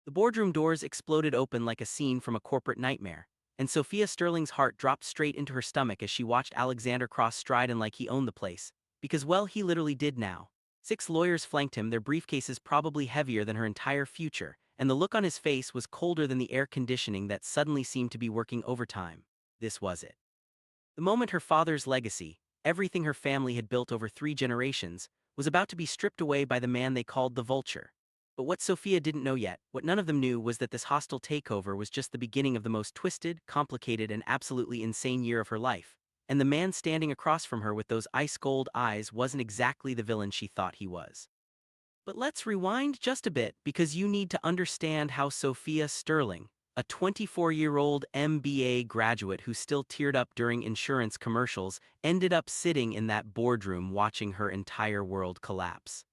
The boardroom doors exploded open like a scene from a corporate nightmare, and Sophia Sterling's heart dropped straight into her stomach as she watched Alexander cross stride in like he owned the place. Because, well, he literally did now. 6 lawyers flanked him, their briefcases probably heavier than her entire future, and the look on his face was colder than the air conditioning that suddenly seemed to be working overtime. This was it. The moment her father's legacy, everything her family had built over 3 generations, was about to be stripped away by the man they called the Vulture. But what Sophia didn't know yet, what none of them knew, was that this hostile takeover was just the beginning of the most twisted, complicated, and absolutely insane year of her life. And the man standing across from her with those ice-cold eyes wasn't exactly the villain she thought he was. But let's rewind just a bit, because you need to understand how Sophia Sterling, a 24-year-old MBA graduate who still teared up during insurance commercials, ended up sitting in that boardroom watching her entire world collapse.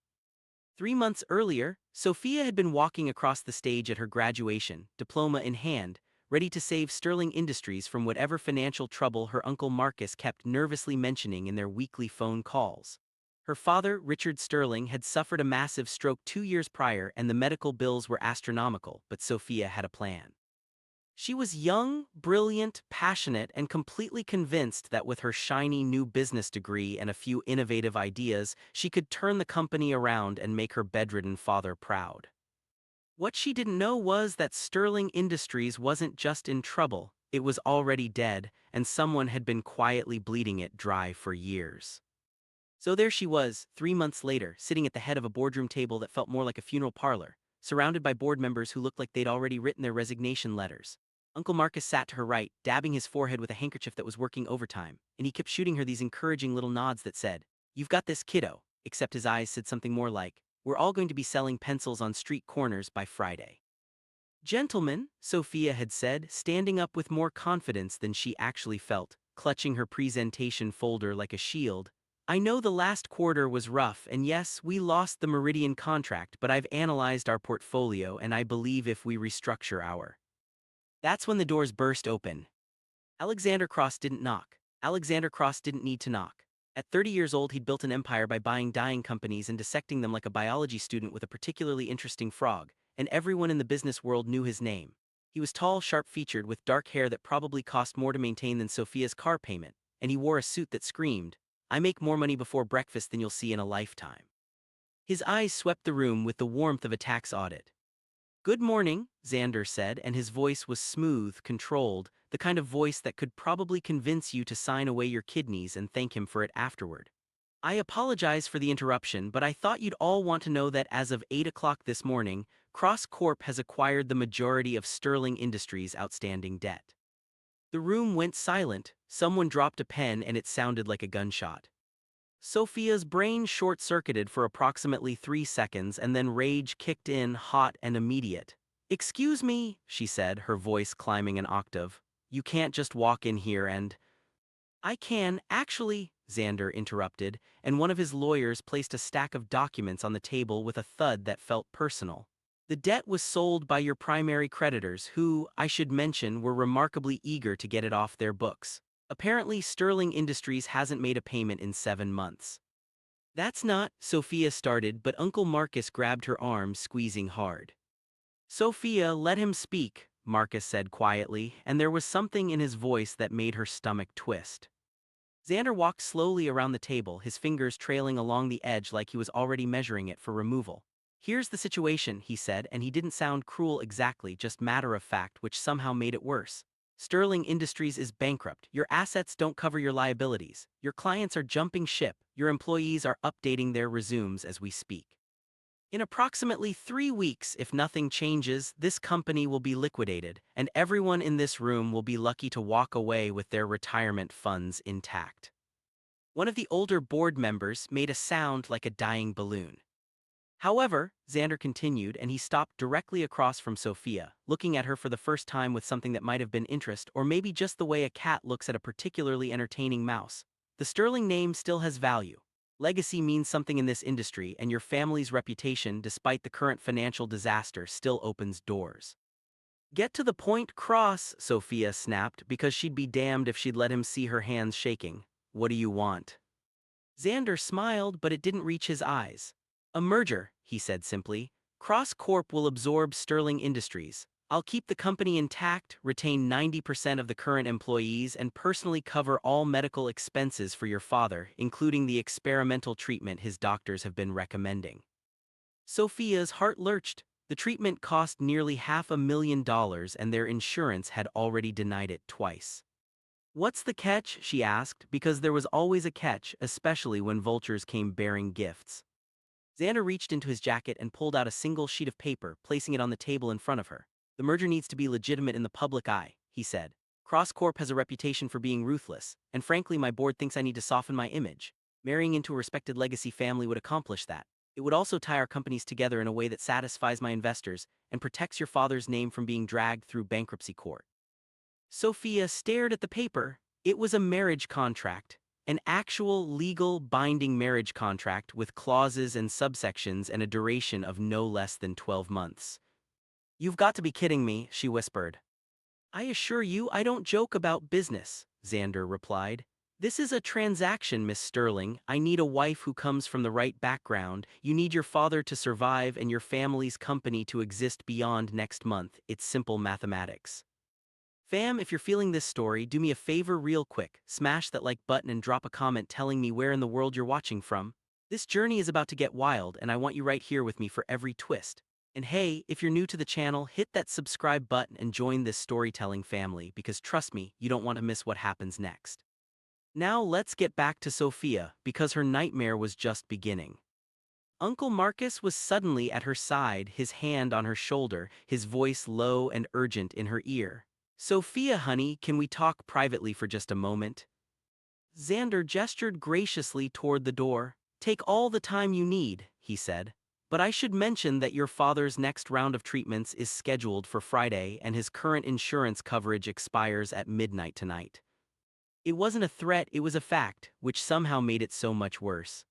3 months earlier, Sophia had been walking across the stage at her graduation, diploma in hand, ready to save Sterling Industries from whatever financial trouble her uncle Marcus kept nervously mentioning in their weekly phone calls. Her father, Richard Sterling, had suffered a massive stroke 2 years prior and the medical bills were astronomical, but Sophia had a plan. She was young, brilliant, passionate, and completely convinced that with her shiny new business degree and a few innovative ideas, she could turn the company around and make her bedridden father proud. What she didn't know was that Sterling Industries wasn't just in trouble, it was already dead, and someone had been quietly bleeding it dry for years. So there she was, 3 months later, sitting at the head of a boardroom table that felt more like a funeral parlor, surrounded by board members who looked like they'd already written their resignation letters. Uncle Marcus sat to her right, dabbing his forehead with a handkerchief that was working overtime, and he kept shooting her these encouraging little nods that said, "You've got this, kiddo," except his eyes said something more like, "We're all going to be selling pencils on street corners by Friday." "Gentlemen," Sophia had said, standing up with more confidence than she actually felt, clutching her presentation folder like a shield, "I know the last quarter was rough, and yes, we lost the Meridian contract, but I've analyzed our portfolio and I believe if we restructure our—" That's when the doors burst open. Alexander Cross didn't knock. Alexander Cross didn't need to knock. At 30 years old, he'd built an empire by buying dyeing companies and dissecting them like a biology student with a particularly interesting frog, and everyone in the business world knew his name. He was tall, sharp-featured, with dark hair that probably cost more to maintain than Sophia's car payment, and he wore a suit that screamed, "I make more money before breakfast than you'll see in a lifetime." His eyes swept the room with the warmth of a tax audit. "Good morning," Xander said, and his voice was smooth, controlled, the kind of voice that could probably convince you to sign away your kidneys and thank him for it afterward. "I apologize for the interruption, but I thought you'd all want to know that as of 8 o'clock this morning, Cross Corp has acquired the majority of Sterling Industries' outstanding debt." The room went silent, someone dropped a pen and it sounded like a gunshot. Sophia's brain short-circuited for approximately 3 seconds and then rage kicked in hot and immediate. "Excuse me," she said, her voice climbing an octave. "You can't just walk in here and—" "I can, actually," Xander interrupted, and one of his lawyers placed a stack of documents on the table with a thud that felt personal. "The debt was sold by your primary creditors who, I should mention, were remarkably eager to get it off their books. Apparently, Sterling Industries hasn't made a payment in 7 months." "That's not," Sophia started, but Uncle Marcus grabbed her arm, squeezing hard. "Sophia, let him speak," Marcus said quietly, and there was something in his voice that made her stomach twist. Xander walked slowly around the table, his fingers trailing along the edge like he was already measuring it for removal. "Here's the situation," he said, and he didn't sound cruel exactly, just matter-of-fact, which somehow made it worse. "Sterling Industries is bankrupt, your assets don't cover your liabilities, your clients are jumping ship, your employees are updating their resumes as we speak. In approximately 3 weeks, if nothing changes, this company will be liquidated, and everyone in this room will be lucky to walk away with their retirement funds intact." One of the older board members made a sound like a dying balloon. "However," Xander continued, and he stopped directly across from Sophia, looking at her for the first time with something that might have been interest or maybe just the way a cat looks at a particularly entertaining mouse, "the Sterling name still has value. Legacy means something in this industry, and your family's reputation, despite the current financial disaster, still opens doors." "Get to the point, Cross," Sophia snapped, because she'd be damned if she'd let him see her hands shaking. "What do you want?" Xander smiled, but it didn't reach his eyes. "A merger," he said simply. Cross Corp will absorb Sterling Industries. I'll keep the company intact, retain 90% of the current employees, and personally cover all medical expenses for your father, including the experimental treatment his doctors have been recommending. Sophia's heart lurched. The treatment cost nearly $500,000 and their insurance had already denied it twice. What's the catch? She asked, because there was always a catch, especially when vultures came bearing gifts. Xander reached into his jacket and pulled out a single sheet of paper, placing it on the table in front of her. The merger needs to be legitimate in the public eye, he said. CrossCorp has a reputation for being ruthless, and frankly my board thinks I need to soften my image. Marrying into a respected legacy family would accomplish that. It would also tie our companies together in a way that satisfies my investors and protects your father's name from being dragged through bankruptcy court. Sophia stared at the paper. It was a marriage contract. An actual legal binding marriage contract with clauses and subsections and a duration of no less than 12 months. You've got to be kidding me, she whispered. I assure you I don't joke about business, Xander replied. This is a transaction, Miss Sterling. I need a wife who comes from the right background. You need your father to survive and your family's company to exist beyond next month. It's simple mathematics. Fam, if you're feeling this story, do me a favor real quick. Smash that like button and drop a comment telling me where in the world you're watching from. This journey is about to get wild and I want you right here with me for every twist. And hey, if you're new to the channel, hit that subscribe button and join this storytelling family because trust me, you don't want to miss what happens next. Now let's get back to Sophia because her nightmare was just beginning. Uncle Marcus was suddenly at her side, his hand on her shoulder, his voice low and urgent in her ear. Sophia, honey, can we talk privately for just a moment? Xander gestured graciously toward the door. Take all the time you need, he said. But I should mention that your father's next round of treatments is scheduled for Friday and his current insurance coverage expires at midnight tonight. It wasn't a threat, it was a fact, which somehow made it so much worse.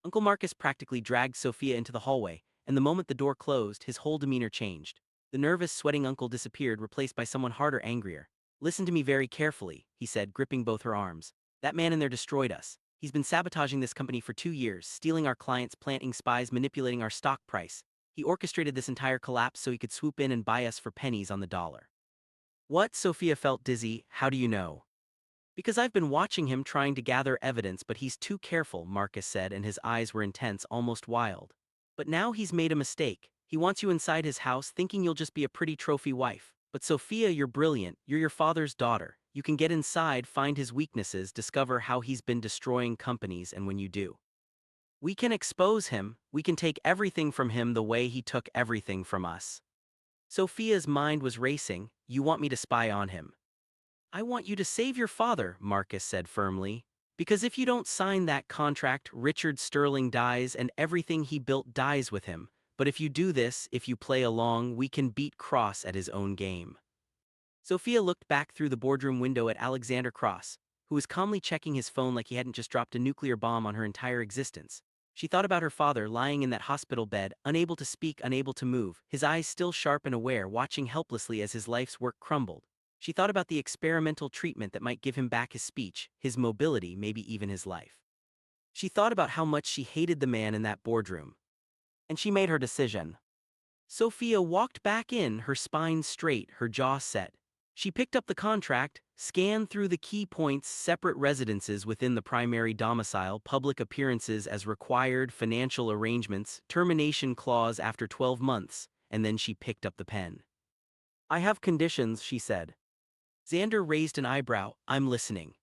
Uncle Marcus practically dragged Sophia into the hallway, and the moment the door closed, his whole demeanor changed. The nervous, sweating uncle disappeared, replaced by someone harder, angrier. Listen to me very carefully, he said, gripping both her arms. That man in there destroyed us. He's been sabotaging this company for 2 years, stealing our clients, planting spies, manipulating our stock price. He orchestrated this entire collapse so he could swoop in and buy us for pennies on the dollar. What? Sophia felt dizzy. How do you know? Because I've been watching him trying to gather evidence, but he's too careful, Marcus said, and his eyes were intense, almost wild. But now he's made a mistake. He wants you inside his house thinking you'll just be a pretty trophy wife. But Sophia, you're brilliant. You're your father's daughter. You can get inside, find his weaknesses, discover how he's been destroying companies, and when you do, we can expose him. We can take everything from him the way he took everything from us. Sophia's mind was racing. You want me to spy on him? I want you to save your father, Marcus said firmly. Because if you don't sign that contract, Richard Sterling dies and everything he built dies with him. But if you do this, if you play along, we can beat Cross at his own game. Sophia looked back through the boardroom window at Alexander Cross, who was calmly checking his phone like he hadn't just dropped a nuclear bomb on her entire existence. She thought about her father lying in that hospital bed, unable to speak, unable to move, his eyes still sharp and aware, watching helplessly as his life's work crumbled. She thought about the experimental treatment that might give him back his speech, his mobility, maybe even his life. She thought about how much she hated the man in that boardroom. And she made her decision. Sophia walked back in, her spine straight, her jaw set. She picked up the contract, scanned through the key points: separate residences within the primary domicile, public appearances as required, financial arrangements, termination clause after 12 months, and then she picked up the pen. I have conditions, she said. Xander raised an eyebrow. I'm listening.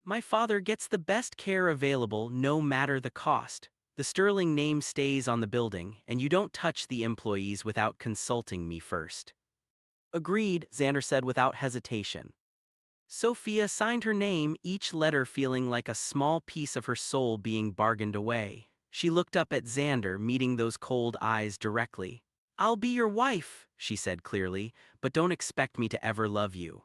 My father gets the best care available, no matter the cost. The Sterling name stays on the building, and you don't touch the employees without consulting me first. Agreed, Xander said without hesitation. Sophia signed her name, each letter feeling like a small piece of her soul being bargained away. She looked up at Xander, meeting those cold eyes directly. I'll be your wife, she said clearly, but don't expect me to ever love you.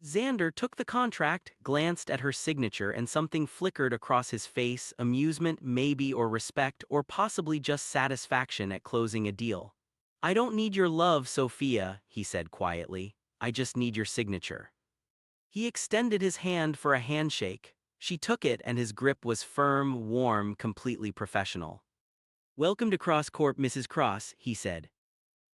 Xander took the contract, glanced at her signature, and something flickered across his face: amusement, maybe, or respect, or possibly just satisfaction at closing a deal. I don't need your love, Sophia, he said quietly. I just need your signature. He extended his hand for a handshake. She took it, and his grip was firm, warm, completely professional. "Welcome to Cross Corp, Mrs. Cross," he said.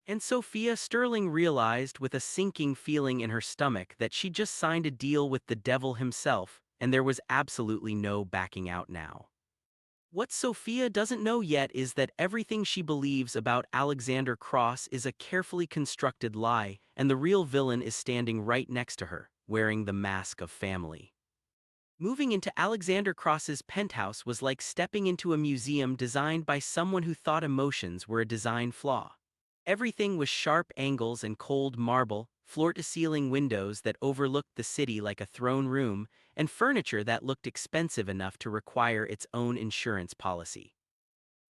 And Sophia Sterling realized with a sinking feeling in her stomach that she'd just signed a deal with the devil himself, and there was absolutely no backing out now. What Sophia doesn't know yet is that everything she believes about Alexander Cross is a carefully constructed lie, and the real villain is standing right next to her, wearing the mask of family. Moving into Alexander Cross's penthouse was like stepping into a museum designed by someone who thought emotions were a design flaw. Everything was sharp angles and cold marble, floor-to-ceiling windows that overlooked the city like a throne room, and furniture that looked expensive enough to require its own insurance policy.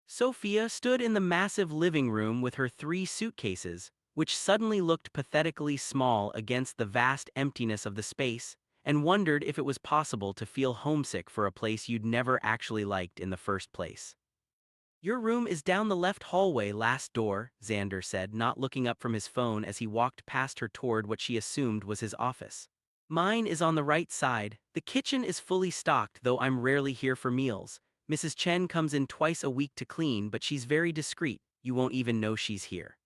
Sophia stood in the massive living room with her 3 suitcases, which suddenly looked pathetically small against the vast emptiness of the space, and wondered if it was possible to feel homesick for a place you'd never actually liked in the first place. "Your room is down the left hallway, last door," Xander said, not looking up from his phone as he walked past her toward what she assumed was his office. "Mine is on the right side. The kitchen is fully stocked, though I'm rarely here for meals. Mrs. Chen comes in twice a week to clean, but she's very discreet. You won't even know she's here."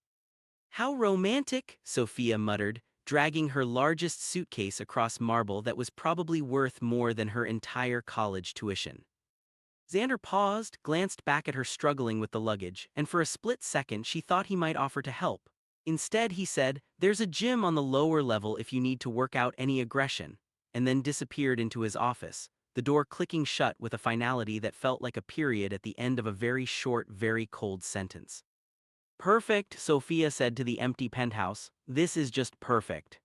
"How romantic," Sophia muttered, dragging her largest suitcase across marble that was probably worth more than her entire college tuition. Xander paused, glanced back at her struggling with the luggage, and for a split second she thought he might offer to help. Instead, he said, "There's a gym on the lower level if you need to work out any aggression," and then disappeared into his office, the door clicking shut with a finality that felt like a period at the end of a very short, very cold sentence. "Perfect," Sophia said to the empty penthouse. "This is just perfect."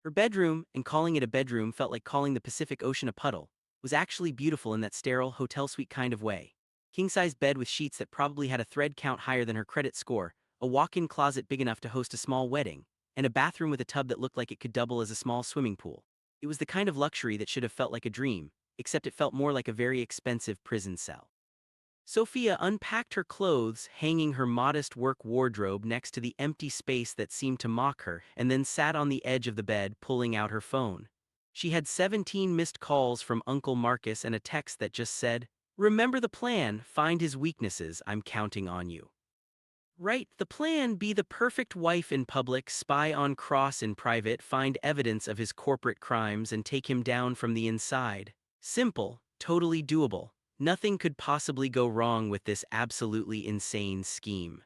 Her bedroom, and calling it a bedroom felt like calling the Pacific Ocean a puddle, was actually beautiful in that sterile, hotel suite kind of way. King-size bed with sheets that probably had a thread count higher than her credit score, a walk-in closet big enough to host a small wedding, and a bathroom with a tub that looked like it could double as a small swimming pool. It was the kind of luxury that should have felt like a dream, except it felt more like a very expensive prison cell. Sophia unpacked her clothes, hanging her modest work wardrobe next to the empty space that seemed to mock her, and then sat on the edge of the bed, pulling out her phone. She had 17 missed calls from Uncle Marcus and a text that just said, "Remember the plan, find his weaknesses, I'm counting on you." Right, the plan: be the perfect wife in public, spy on Cross in private, find evidence of his corporate crimes, and take him down from the inside. Simple, totally doable. Nothing could possibly go wrong with this absolutely insane scheme.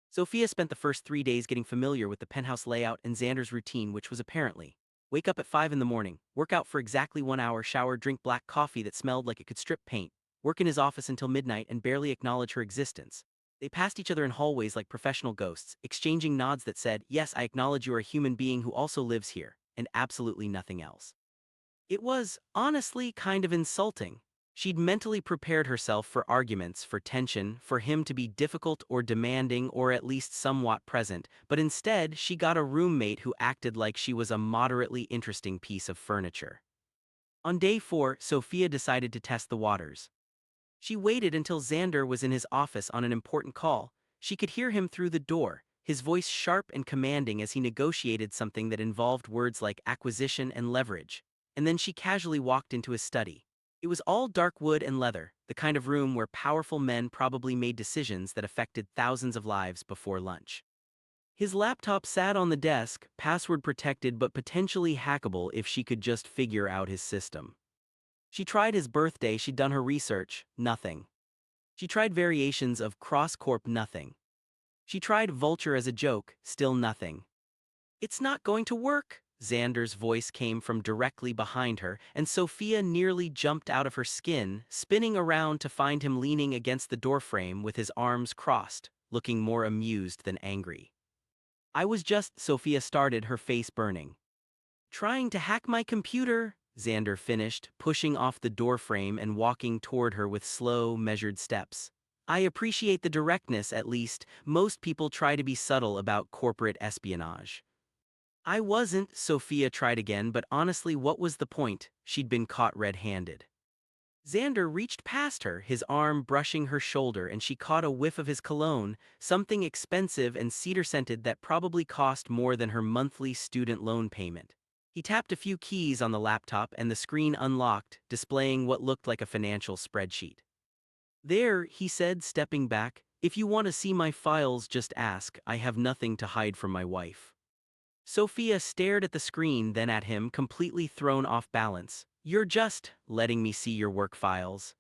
Sophia spent the first 3 days getting familiar with the penthouse layout and Xander's routine, which was apparently wake up at 5 in the morning, work out for exactly 1 hour, shower, drink black coffee that smelled like it could strip paint, work in his office until midnight and barely acknowledge her existence. They passed each other in hallways like professional ghosts, exchanging nods that said, "Yes, I acknowledge you are a human being who also lives here," and absolutely nothing else. It was, honestly, kind of insulting. She'd mentally prepared herself for arguments, for tension, for him to be difficult or demanding or at least somewhat present, but instead she got a roommate who acted like she was a moderately interesting piece of furniture. On day 4, Sophia decided to test the waters. She waited until Xander was in his office on an important call. She could hear him through the door, his voice sharp and commanding as he negotiated something that involved words like acquisition and leverage. And then she casually walked into his study. It was all dark wood and leather, the kind of room where powerful men probably made decisions that affected thousands of lives before lunch. His laptop sat on the desk, password protected but potentially hackable if she could just figure out his system. She tried his birthday, she'd done her research, nothing. She tried variations of Cross Corp, nothing. She tried Vulture as a joke, still nothing. "It's not going to work," Xander's voice came from directly behind her, and Sophia nearly jumped out of her skin, spinning around to find him leaning against the doorframe with his arms crossed, looking more amused than angry. "I was just," Sophia started, her face burning. "Trying to hack my computer," Xander finished, pushing off the doorframe and walking toward her with slow, measured steps. "I appreciate the directness, at least. Most people try to be subtle about corporate espionage." "I wasn't," Sophia tried again, but honestly, what was the point? She'd been caught red-handed. Xander reached past her, his arm brushing her shoulder, and she caught a whiff of his cologne, something expensive and cedar-scented that probably cost more than her monthly student loan payment. He tapped a few keys on the laptop and the screen unlocked, displaying what looked like a financial spreadsheet. "There," he said, stepping back, If you want to see my files, just ask. I have nothing to hide from my wife. Sophia stared at the screen, then at him, completely thrown off balance. You're just letting me see your work files.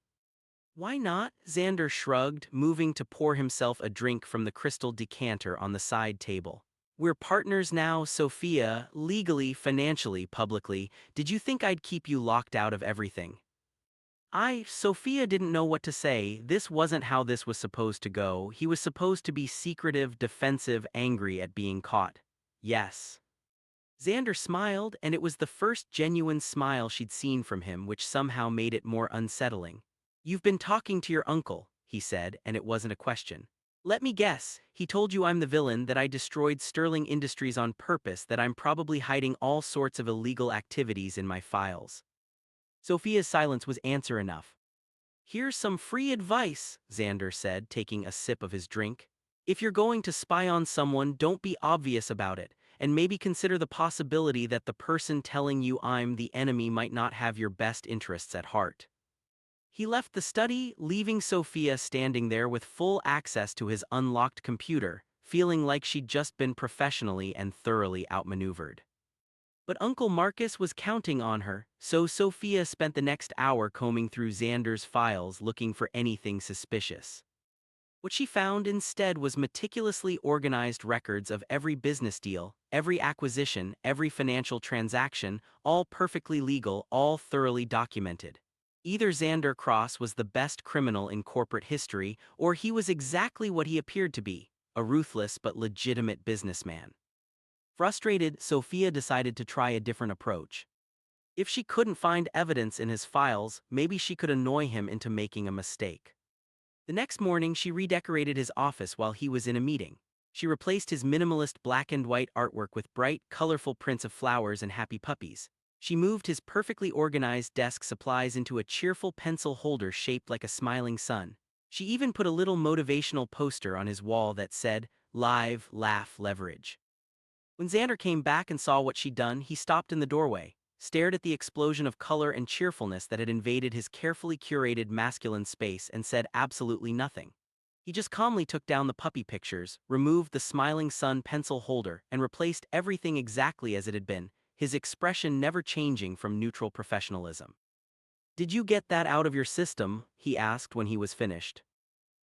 Why not? Xander shrugged, moving to pour himself a drink from the crystal decanter on the side table. We're partners now, Sophia, legally, financially, publicly. Did you think I'd keep you locked out of everything? Sophia didn't know what to say. This wasn't how this was supposed to go. He was supposed to be secretive, defensive, angry at being caught. Yes. Xander smiled, and it was the first genuine smile she'd seen from him, which somehow made it more unsettling. You've been talking to your uncle, he said, and it wasn't a question. Let me guess, he told you I'm the villain, that I destroyed Sterling Industries on purpose, that I'm probably hiding all sorts of illegal activities in my files. Sophia's silence was answer enough. Here's some free advice, Xander said, taking a sip of his drink. If you're going to spy on someone, don't be obvious about it, and maybe consider the possibility that the person telling you I'm the enemy might not have your best interests at heart. He left the study, leaving Sophia standing there with full access to his unlocked computer, feeling like she'd just been professionally and thoroughly outmaneuvered. But Uncle Marcus was counting on her, so Sophia spent the next hour combing through Xander's files looking for anything suspicious. What she found instead was meticulously organized records of every business deal, every acquisition, every financial transaction, all perfectly legal, all thoroughly documented. Either Xander Cross was the best criminal in corporate history, or he was exactly what he appeared to be, a ruthless but legitimate businessman. Frustrated, Sophia decided to try a different approach. If she couldn't find evidence in his files, maybe she could annoy him into making a mistake. The next morning, she redecorated his office while he was in a meeting. She replaced his minimalist black and white artwork with bright, colorful prints of flowers and happy puppies. She moved his perfectly organized desk supplies into a cheerful pencil holder shaped like a smiling sun. She even put a little motivational poster on his wall that said, "Live, laugh, leverage." When Xander came back and saw what she'd done, he stopped in the doorway, stared at the explosion of color and cheerfulness that had invaded his carefully curated masculine space, and said absolutely nothing. He just calmly took down the puppy pictures, removed the smiling sun pencil holder, and replaced everything exactly as it had been, his expression never changing from neutral professionalism. "Did you get that out of your system?" he asked when he was finished.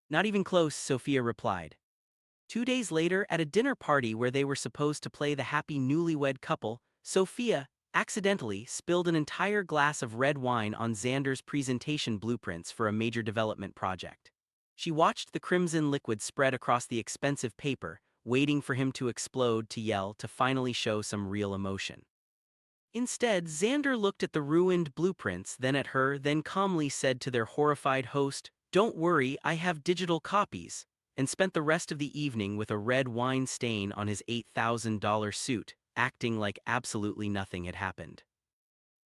"Not even close," Sophia replied. 2 days later, at a dinner party where they were supposed to play the happy newlywed couple, Sophia accidentally spilled an entire glass of red wine on Xander's presentation blueprints for a major development project. She watched the crimson liquid spread across the expensive paper, waiting for him to explode, to yell, to finally show some real emotion. Instead, Xander looked at the ruined blueprints, then at her, then calmly said to their horrified host, "Don't worry, I have digital copies," and spent the rest of the evening with a red wine stain on his $8,000 suit, acting like absolutely nothing had happened.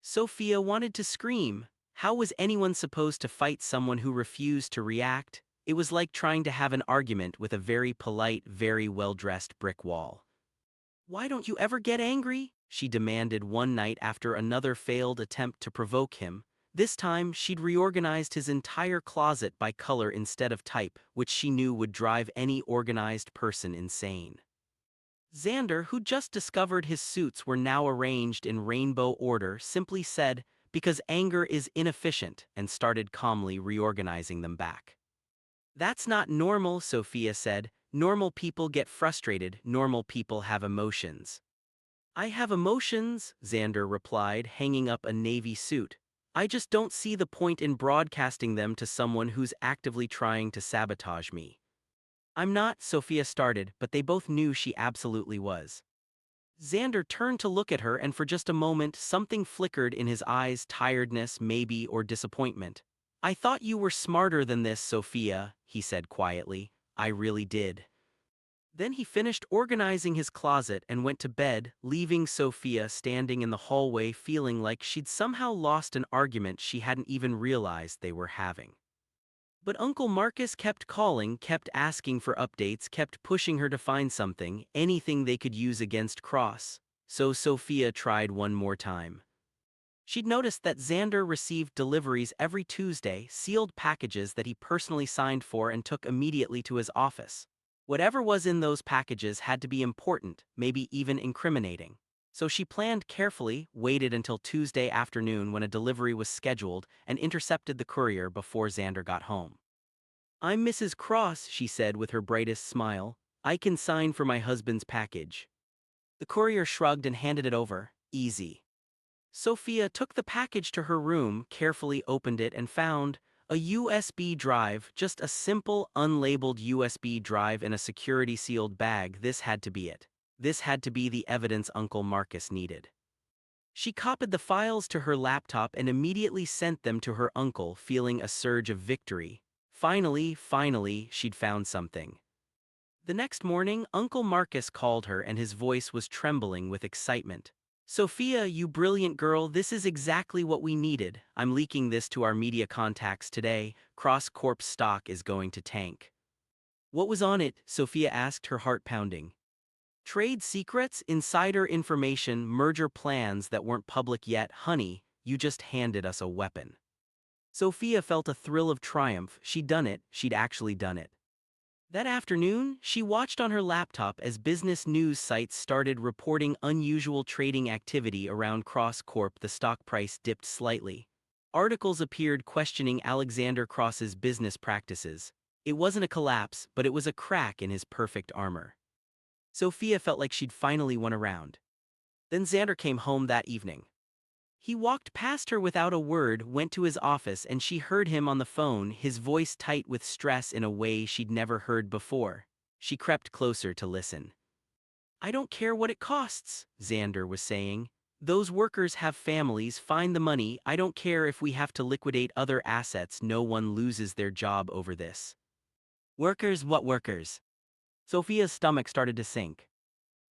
Sophia wanted to scream. How was anyone supposed to fight someone who refused to react? It was like trying to have an argument with a very polite, very well-dressed brick wall. "Why don't you ever get angry?" she demanded one night after another failed attempt to provoke him. This time, she'd reorganized his entire closet by color instead of type, which she knew would drive any organized person insane. Xander, who just discovered his suits were now arranged in rainbow order, simply said, "Because anger is inefficient," and started calmly reorganizing them back. "That's not normal," Sophia said. "Normal people get frustrated, normal people have emotions." "I have emotions," Xander replied, hanging up a navy suit. "I just don't see the point in broadcasting them to someone who's actively trying to sabotage me." "I'm not," Sophia started, but they both knew she absolutely was. Xander turned to look at her, and for just a moment something flickered in his eyes, tiredness, maybe, or disappointment. "I thought you were smarter than this, Sophia," he said quietly. "I really did." Then he finished organizing his closet and went to bed, leaving Sophia standing in the hallway feeling like she'd somehow lost an argument she hadn't even realized they were having. But Uncle Marcus kept calling, kept asking for updates, kept pushing her to find something, anything they could use against Cross. So Sophia tried one more time. She'd noticed that Xander received deliveries every Tuesday, sealed packages that he personally signed for and took immediately to his office. Whatever was in those packages had to be important, maybe even incriminating. So she planned carefully, waited until Tuesday afternoon when a delivery was scheduled, and intercepted the courier before Xander got home. "I'm Mrs. Cross," she said with her brightest smile. "I can sign for my husband's package." The courier shrugged and handed it over. "Easy." Sophia took the package to her room, carefully opened it, and found a USB drive, just a simple, unlabeled USB drive in a security-sealed bag. This had to be it. This had to be the evidence Uncle Marcus needed. She copied the files to her laptop and immediately sent them to her uncle, feeling a surge of victory. Finally, she'd found something. The next morning, Uncle Marcus called her and his voice was trembling with excitement. "Sophia, you brilliant girl, this is exactly what we needed. I'm leaking this to our media contacts today. Cross Corp's stock is going to tank." "What was on it?" Sophia asked, her heart pounding. "Trade secrets, insider information, merger plans that weren't public yet. Honey, you just handed us a weapon." Sophia felt a thrill of triumph. She'd done it, she'd actually done it. That afternoon, she watched on her laptop as business news sites started reporting unusual trading activity around Cross Corp. The stock price dipped slightly. Articles appeared questioning Alexander Cross's business practices. It wasn't a collapse, but it was a crack in his perfect armor. Sophia felt like she'd finally won a round. Then Xander came home that evening. He walked past her without a word, went to his office, and she heard him on the phone, his voice tight with stress in a way she'd never heard before. She crept closer to listen. "I don't care what it costs," Xander was saying. "Those workers have families, find the money. I don't care if we have to liquidate other assets. No one loses their job over this." "Workers? What workers?" Sophia's stomach started to sink.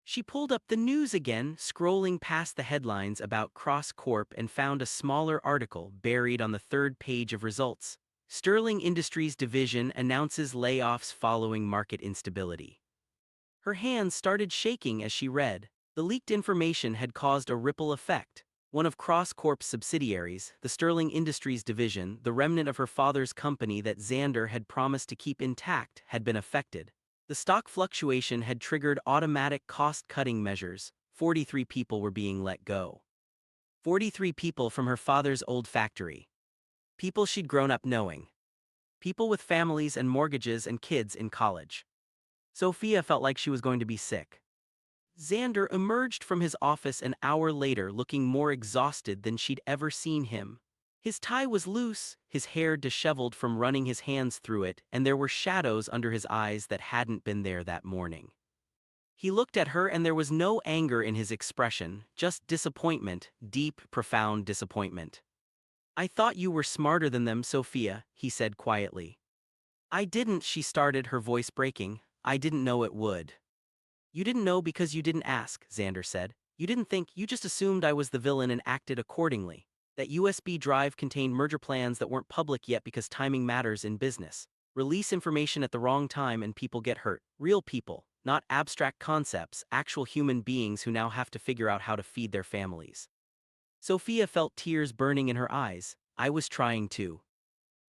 She pulled up the news again, scrolling past the headlines about Cross Corp, and found a smaller article buried on the third page of results. "Sterling Industries division announces layoffs following market instability." Her hands started shaking as she read. The leaked information had caused a ripple effect. One of Cross Corp's subsidiaries, the Sterling Industries division, the remnant of her father's company that Xander had promised to keep intact, had been affected. The stock fluctuation had triggered automatic cost-cutting measures. 43 people were being let go. 43 people from her father's old factory. People she'd grown up knowing. People with families and mortgages and kids in college. Sophia felt like she was going to be sick. Xander emerged from his office an hour later looking more exhausted than she'd ever seen him. His tie was loose, his hair disheveled from running his hands through it, and there were shadows under his eyes that hadn't been there that morning. He looked at her and there was no anger in his expression, just disappointment, deep, profound disappointment. "I thought you were smarter than them, Sophia," he said quietly. "I didn't," she started, her voice breaking. "I didn't know it would." "You didn't know because you didn't ask," Xander said. "You didn't think, you just assumed I was the villain and acted accordingly. That USB drive contained merger plans that weren't public yet because timing matters in business. Release information at the wrong time and people get hurt. Real people, not abstract concepts, actual human beings who now have to figure out how to feed their families." Sophia felt tears burning in her eyes. "I was trying to."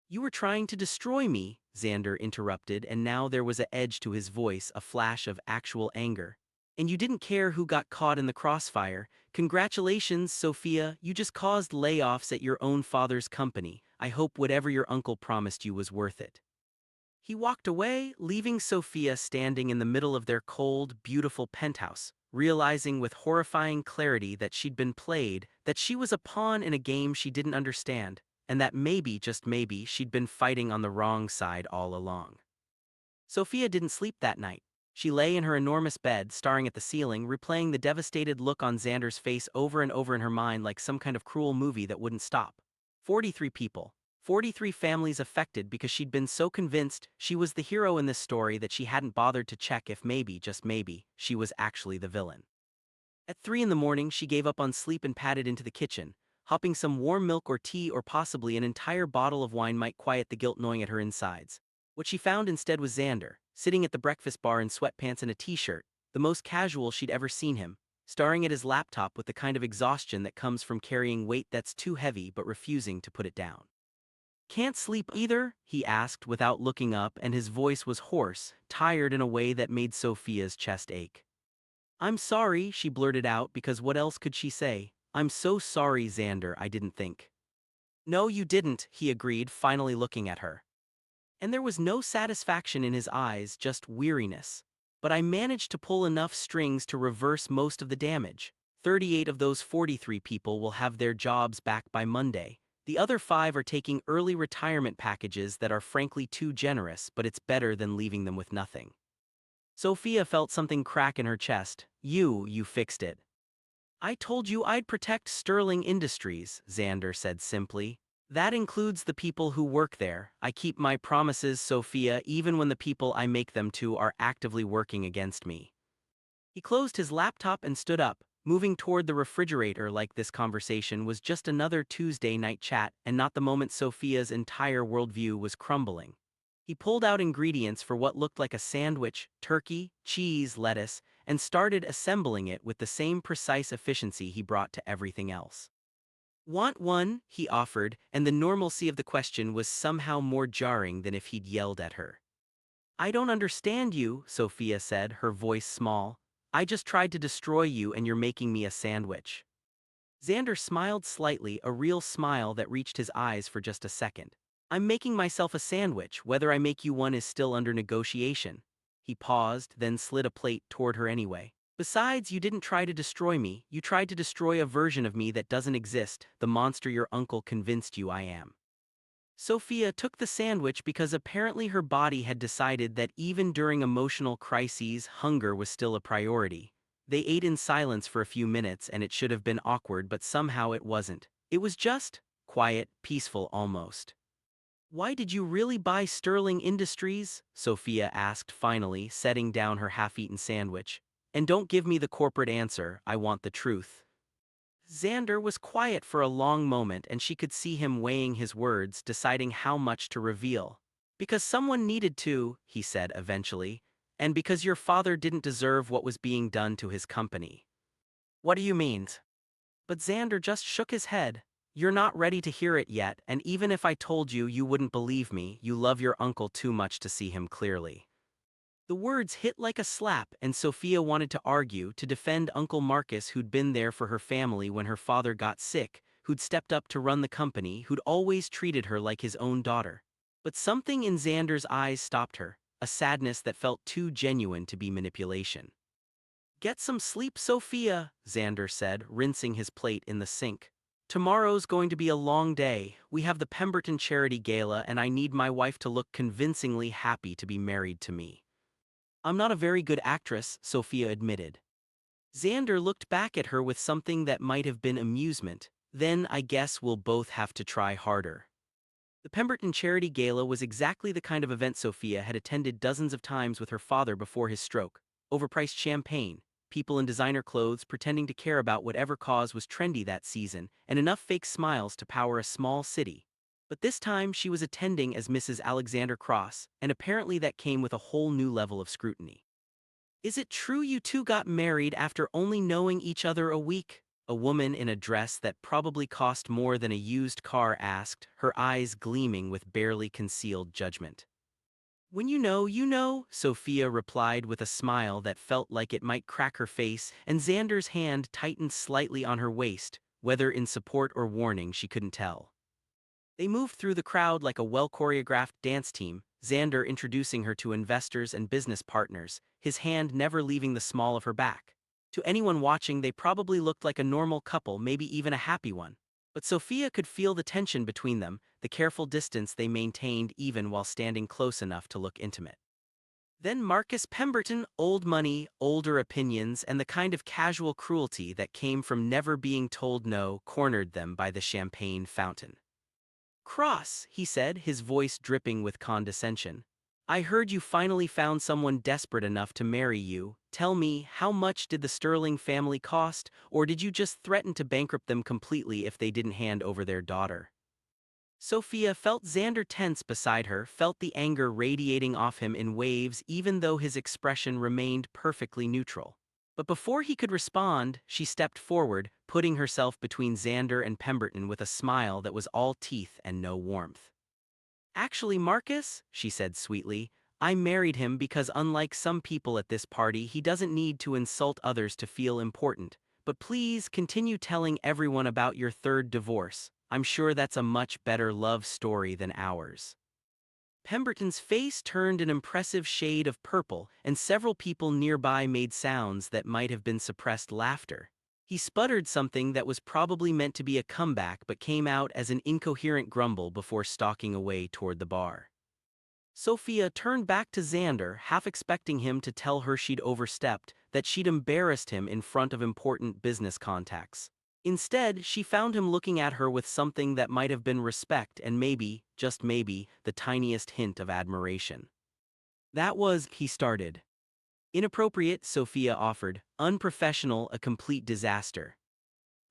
"You were trying to destroy me," Xander interrupted, and now there was an edge to his voice, a flash of actual anger. "And you didn't care who got caught in the crossfire. Congratulations, Sophia, you just caused layoffs at your own father's company. I hope whatever your uncle promised you was worth it." He walked away, leaving Sophia standing in the middle of their cold, beautiful penthouse, realizing with horrifying clarity that she'd been played, that she was a pawn in a game she didn't understand, and that maybe, just maybe, she'd been fighting on the wrong side all along. Sophia didn't sleep that night. She lay in her enormous bed, staring at the ceiling, replaying the devastated look on Xander's face over and over in her mind like some kind of cruel movie that wouldn't stop. 43 people. 43 families affected because she'd been so convinced she was the hero in this story that she hadn't bothered to check if maybe, just maybe, she was actually the villain. At 3 in the morning, she gave up on sleep and padded into the kitchen, hoping some warm milk or tea or possibly an entire bottle of wine might quiet the guilt gnawing at her insides. What she found instead was Xander, sitting at the breakfast bar in sweatpants and a t-shirt, the most casual she'd ever seen him. staring at his laptop with the kind of exhaustion that comes from carrying weight that's too heavy but refusing to put it down. Can't sleep either? He asked without looking up, and his voice was hoarse, tired in a way that made Sophia's chest ache. I'm sorry, she blurted out, because what else could she say? I'm so sorry, Xander, I didn't think. No, you didn't, he agreed, finally looking at her. And there was no satisfaction in his eyes, just weariness. But I managed to pull enough strings to reverse most of the damage. 38 of those 43 people will have their jobs back by Monday. The other 5 are taking early retirement packages that are frankly too generous, but it's better than leaving them with nothing. Sophia felt something crack in her chest. You fixed it. I told you I'd protect Sterling Industries, Xander said simply. That includes the people who work there. I keep my promises, Sophia, even when the people I make them to are actively working against me. He closed his laptop and stood up, moving toward the refrigerator like this conversation was just another Tuesday night chat and not the moment Sophia's entire worldview was crumbling. He pulled out ingredients for what looked like a sandwich, turkey, cheese, lettuce, and started assembling it with the same precise efficiency he brought to everything else. Want one? He offered, and the normalcy of the question was somehow more jarring than if he'd yelled at her. I don't understand you, Sophia said, her voice small. I just tried to destroy you and you're making me a sandwich. Xander smiled slightly, a real smile that reached his eyes for just a second. I'm making myself a sandwich, whether I make you one is still under negotiation. He paused, then slid a plate toward her anyway. Besides, you didn't try to destroy me, you tried to destroy a version of me that doesn't exist, the monster your uncle convinced you I am. Sophia took the sandwich because apparently her body had decided that even during emotional crises, hunger was still a priority. They ate in silence for a few minutes and it should have been awkward, but somehow it wasn't. It was just quiet, peaceful almost. Why did you really buy Sterling Industries? Sophia asked finally, setting down her half-eaten sandwich. And don't give me the corporate answer, I want the truth. Xander was quiet for a long moment and she could see him weighing his words, deciding how much to reveal. Because someone needed to, he said eventually, and because your father didn't deserve what was being done to his company. What do you mean? But Xander just shook his head. You're not ready to hear it yet, and even if I told you, you wouldn't believe me. You love your uncle too much to see him clearly. The words hit like a slap, and Sophia wanted to argue, to defend Uncle Marcus, who'd been there for her family when her father got sick, who'd stepped up to run the company, who'd always treated her like his own daughter. But something in Xander's eyes stopped her, a sadness that felt too genuine to be manipulation. Get some sleep, Sophia, Xander said, rinsing his plate in the sink. Tomorrow's going to be a long day. We have the Pemberton Charity Gala and I need my wife to look convincingly happy to be married to me. I'm not a very good actress, Sophia admitted. Xander looked back at her with something that might have been amusement. Then I guess we'll both have to try harder. The Pemberton Charity Gala was exactly the kind of event Sophia had attended dozens of times with her father before his stroke. Overpriced champagne, people in designer clothes pretending to care about whatever cause was trendy that season, and enough fake smiles to power a small city. But this time she was attending as Mrs. Alexander Cross, and apparently that came with a whole new level of scrutiny. Is it true you two got married after only knowing each other a week? A woman in a dress that probably cost more than a used car asked, her eyes gleaming with barely concealed judgment. When you know, Sophia replied with a smile that felt like it might crack her face, and Xander's hand tightened slightly on her waist, whether in support or warning she couldn't tell. They moved through the crowd like a well-choreographed dance team, Xander introducing her to investors and business partners, his hand never leaving the small of her back. To anyone watching, they probably looked like a normal couple, maybe even a happy one. But Sophia could feel the tension between them, the careful distance they maintained even while standing close enough to look intimate. Then Marcus Pemberton, old money, older opinions, and the kind of casual cruelty that came from never being told no, cornered them by the champagne fountain. Cross, he said, his voice dripping with condescension. I heard you finally found someone desperate enough to marry you. Tell me, how much did the Sterling family cost, or did you just threaten to bankrupt them completely if they didn't hand over their daughter? Sophia felt Xander tense beside her, felt the anger radiating off him in waves even though his expression remained perfectly neutral. But before he could respond, she stepped forward, putting herself between Xander and Pemberton with a smile that was all teeth and no warmth. "Actually, Marcus," she said sweetly, "I married him because unlike some people at this party, he doesn't need to insult others to feel important. But please continue telling everyone about your third divorce. I'm sure that's a much better love story than ours." Pemberton's face turned an impressive shade of purple, and several people nearby made sounds that might have been suppressed laughter. He sputtered something that was probably meant to be a comeback but came out as an incoherent grumble before stalking away toward the bar. Sophia turned back to Xander, half expecting him to tell her she'd overstepped, that she'd embarrassed him in front of important business contacts. Instead, she found him looking at her with something that might have been respect and maybe, just maybe, the tiniest hint of admiration. "That was," he started. "Inappropriate," Sophia offered. "Unprofessional, a complete disaster."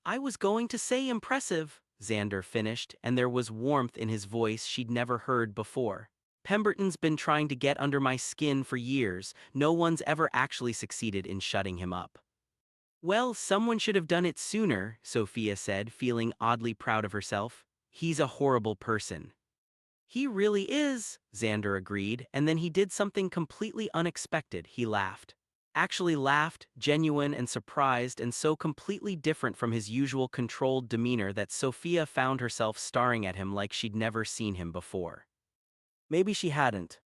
"I was going to say impressive," Xander finished, and there was warmth in his voice she'd never heard before. "Pemberton's been trying to get under my skin for years. No one's ever actually succeeded in shutting him up." "Well, someone should have done it sooner," Sophia said, feeling oddly proud of herself. "He's a horrible person." "He really is," Xander agreed, and then he did something completely unexpected. He laughed. Actually laughed, genuine and surprised, and so completely different from his usual controlled demeanor that Sophia found herself staring at him like she'd never seen him before. Maybe she hadn't.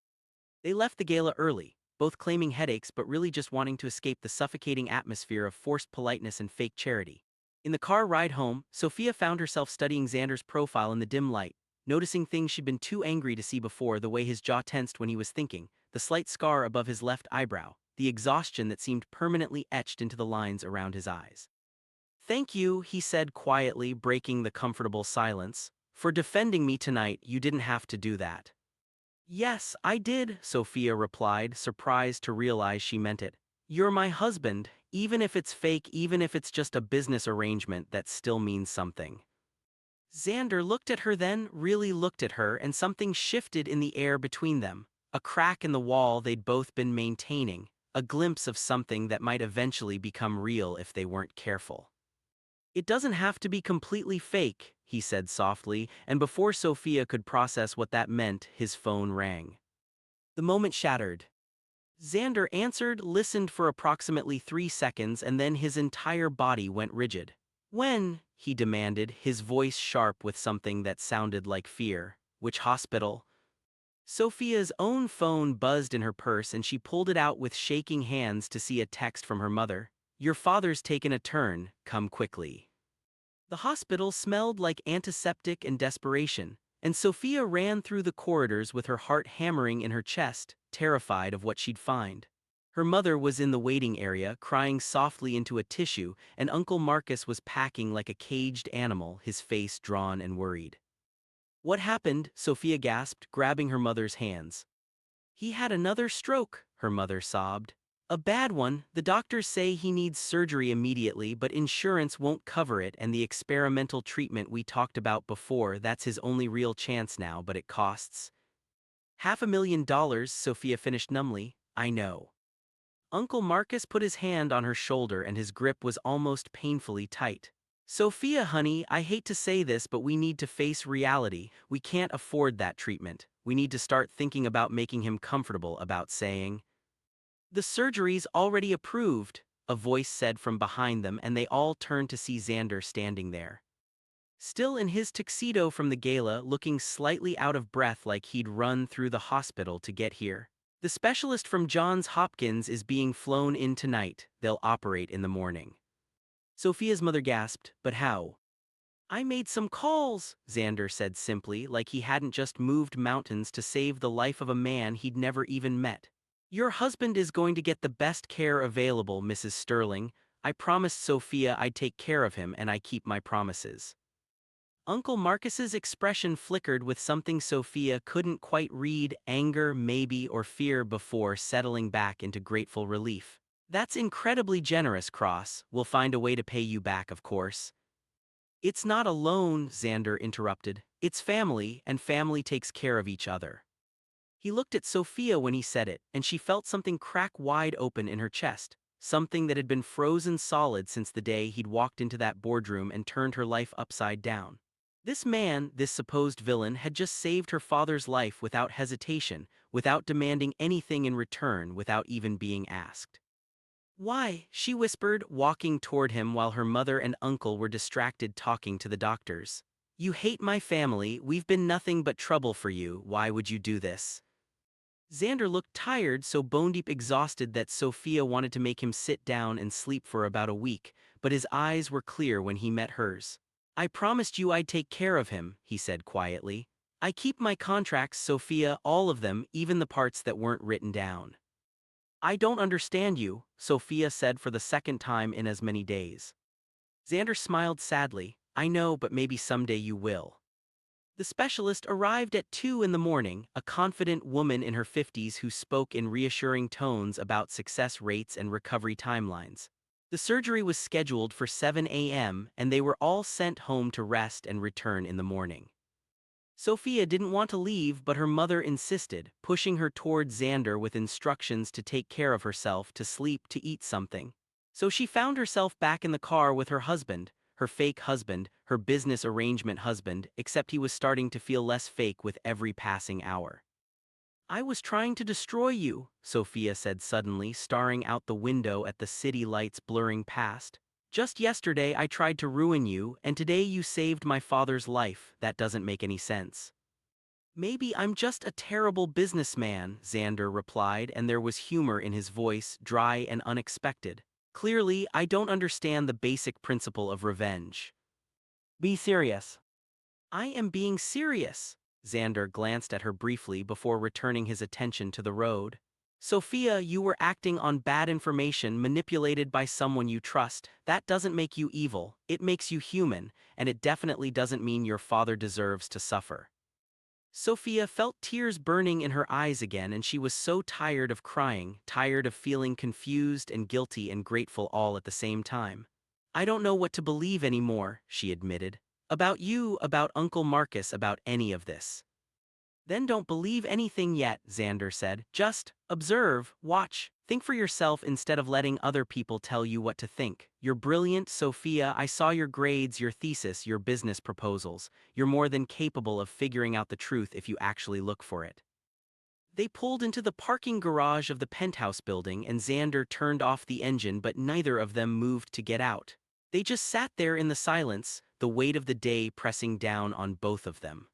They left the gala early, both claiming headaches but really just wanting to escape the suffocating atmosphere of forced politeness and fake charity. In the car ride home, Sophia found herself studying Xander's profile in the dim light, noticing things she'd been too angry to see before: the way his jaw tensed when he was thinking, the slight scar above his left eyebrow, the exhaustion that seemed permanently etched into the lines around his eyes. "Thank you," he said quietly, breaking the comfortable silence. "For defending me tonight. You didn't have to do that." "Yes, I did," Sophia replied, surprised to realize she meant it. "You're my husband. Even if it's fake, even if it's just a business arrangement, that still means something." Xander looked at her, then really looked at her, and something shifted in the air between them. A crack in the wall they'd both been maintaining, a glimpse of something that might eventually become real if they weren't careful. "It doesn't have to be completely fake," he said softly, and before Sophia could process what that meant, his phone rang. The moment shattered. Xander answered, listened for approximately 3 seconds, and then his entire body went rigid. "When?" he demanded, his voice sharp with something that sounded like fear. "Which hospital?" Sophia's own phone buzzed in her purse and she pulled it out with shaking hands to see a text from her mother. "Your father's taken a turn, come quickly." The hospital smelled like antiseptic and desperation, and Sophia ran through the corridors with her heart hammering in her chest, terrified of what she'd find. Her mother was in the waiting area, crying softly into a tissue, and Uncle Marcus was packing like a caged animal, his face drawn and worried. "What happened?" Sophia gasped, grabbing her mother's hands. "He had another stroke," her mother sobbed. "A bad one. The doctors say he needs surgery immediately, but insurance won't cover it, and the experimental treatment we talked about before, that's his only real chance now, but it costs $500,000, Sophia finished numbly. "I know." Uncle Marcus put his hand on her shoulder and his grip was almost painfully tight. "Sophia, honey, I hate to say this, but we need to face reality. We can't afford that treatment. We need to start thinking about making him comfortable about saying." "The surgery's already approved," a voice said from behind them, and they all turned to see Xander standing there. Still in his tuxedo from the gala, looking slightly out of breath like he'd run through the hospital to get here. "The specialist from Johns Hopkins is being flown in tonight. They'll operate in the morning." Sophia's mother gasped, "But how?" "I made some calls," Xander said simply, like he hadn't just moved mountains to save the life of a man he'd never even met. "Your husband is going to get the best care available, Mrs. Sterling. I promised Sophia I'd take care of him, and I keep my promises." Uncle Marcus's expression flickered with something Sophia couldn't quite read: anger, maybe, or fear, before settling back into grateful relief. "That's incredibly generous, Cross. We'll find a way to pay you back, of course." "It's not a loan," Xander interrupted. "It's family, and family takes care of each other." He looked at Sophia when he said it, and she felt something crack wide open in her chest. something that had been frozen solid since the day he'd walked into that boardroom and turned her life upside down. This man, this supposed villain, had just saved her father's life without hesitation, without demanding anything in return, without even being asked. "Why?" she whispered, walking toward him while her mother and uncle were distracted talking to the doctors. "You hate my family, we've been nothing but trouble for you, why would you do this?" Xander looked tired, so bone-deep exhausted that Sophia wanted to make him sit down and sleep for about a week, but his eyes were clear when he met hers. "I promised you I'd take care of him," he said quietly. "I keep my contracts, Sophia, all of them, even the parts that weren't written down." "I don't understand you," Sophia said for the second time in as many days. Xander smiled sadly. "I know, but maybe someday you will." The specialist arrived at 2 in the morning, a confident woman in her 50s who spoke in reassuring tones about success rates and recovery timelines. The surgery was scheduled for 7 a.m., and they were all sent home to rest and return in the morning. Sophia didn't want to leave, but her mother insisted, pushing her toward Xander with instructions to take care of herself, to sleep, to eat something. So she found herself back in the car with her husband, her fake husband, her business arrangement husband, except he was starting to feel less fake with every passing hour. "I was trying to destroy you," Sophia said suddenly, staring out the window at the city lights blurring past. "Just yesterday I tried to ruin you, and today you saved my father's life. That doesn't make any sense." "Maybe I'm just a terrible businessman," Xander replied, and there was humor in his voice, dry and unexpected. "Clearly, I don't understand the basic principle of revenge." "Be serious." "I am being serious." Xander glanced at her briefly before returning his attention to the road. "Sophia, you were acting on bad information manipulated by someone you trust. That doesn't make you evil, it makes you human, and it definitely doesn't mean your father deserves to suffer." Sophia felt tears burning in her eyes again, and she was so tired of crying, tired of feeling confused and guilty and grateful all at the same time. "I don't know what to believe anymore," she admitted. "About you, about Uncle Marcus, about any of this." "Then don't believe anything yet," Xander said. "Just observe, watch, think for yourself instead of letting other people tell you what to think. You're brilliant, Sophia. I saw your grades, your thesis, your business proposals. You're more than capable of figuring out the truth if you actually look for it." They pulled into the parking garage of the penthouse building, and Xander turned off the engine, but neither of them moved to get out. They just sat there in the silence, the weight of the day pressing down on both of them.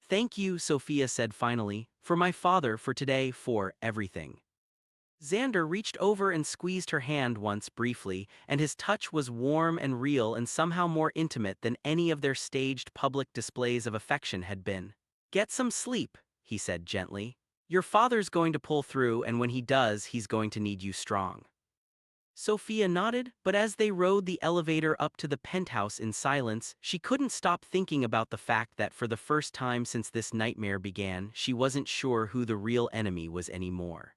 "Thank you," Sophia said finally, "for my father, for today, for everything." Xander reached over and squeezed her hand once briefly, and his touch was warm and real and somehow more intimate than any of their staged public displays of affection had been. "Get some sleep," he said gently. "Your father's going to pull through, and when he does, he's going to need you strong." Sophia nodded, but as they rode the elevator up to the penthouse in silence, she couldn't stop thinking about the fact that for the first time since this nightmare began, she wasn't sure who the real enemy was anymore.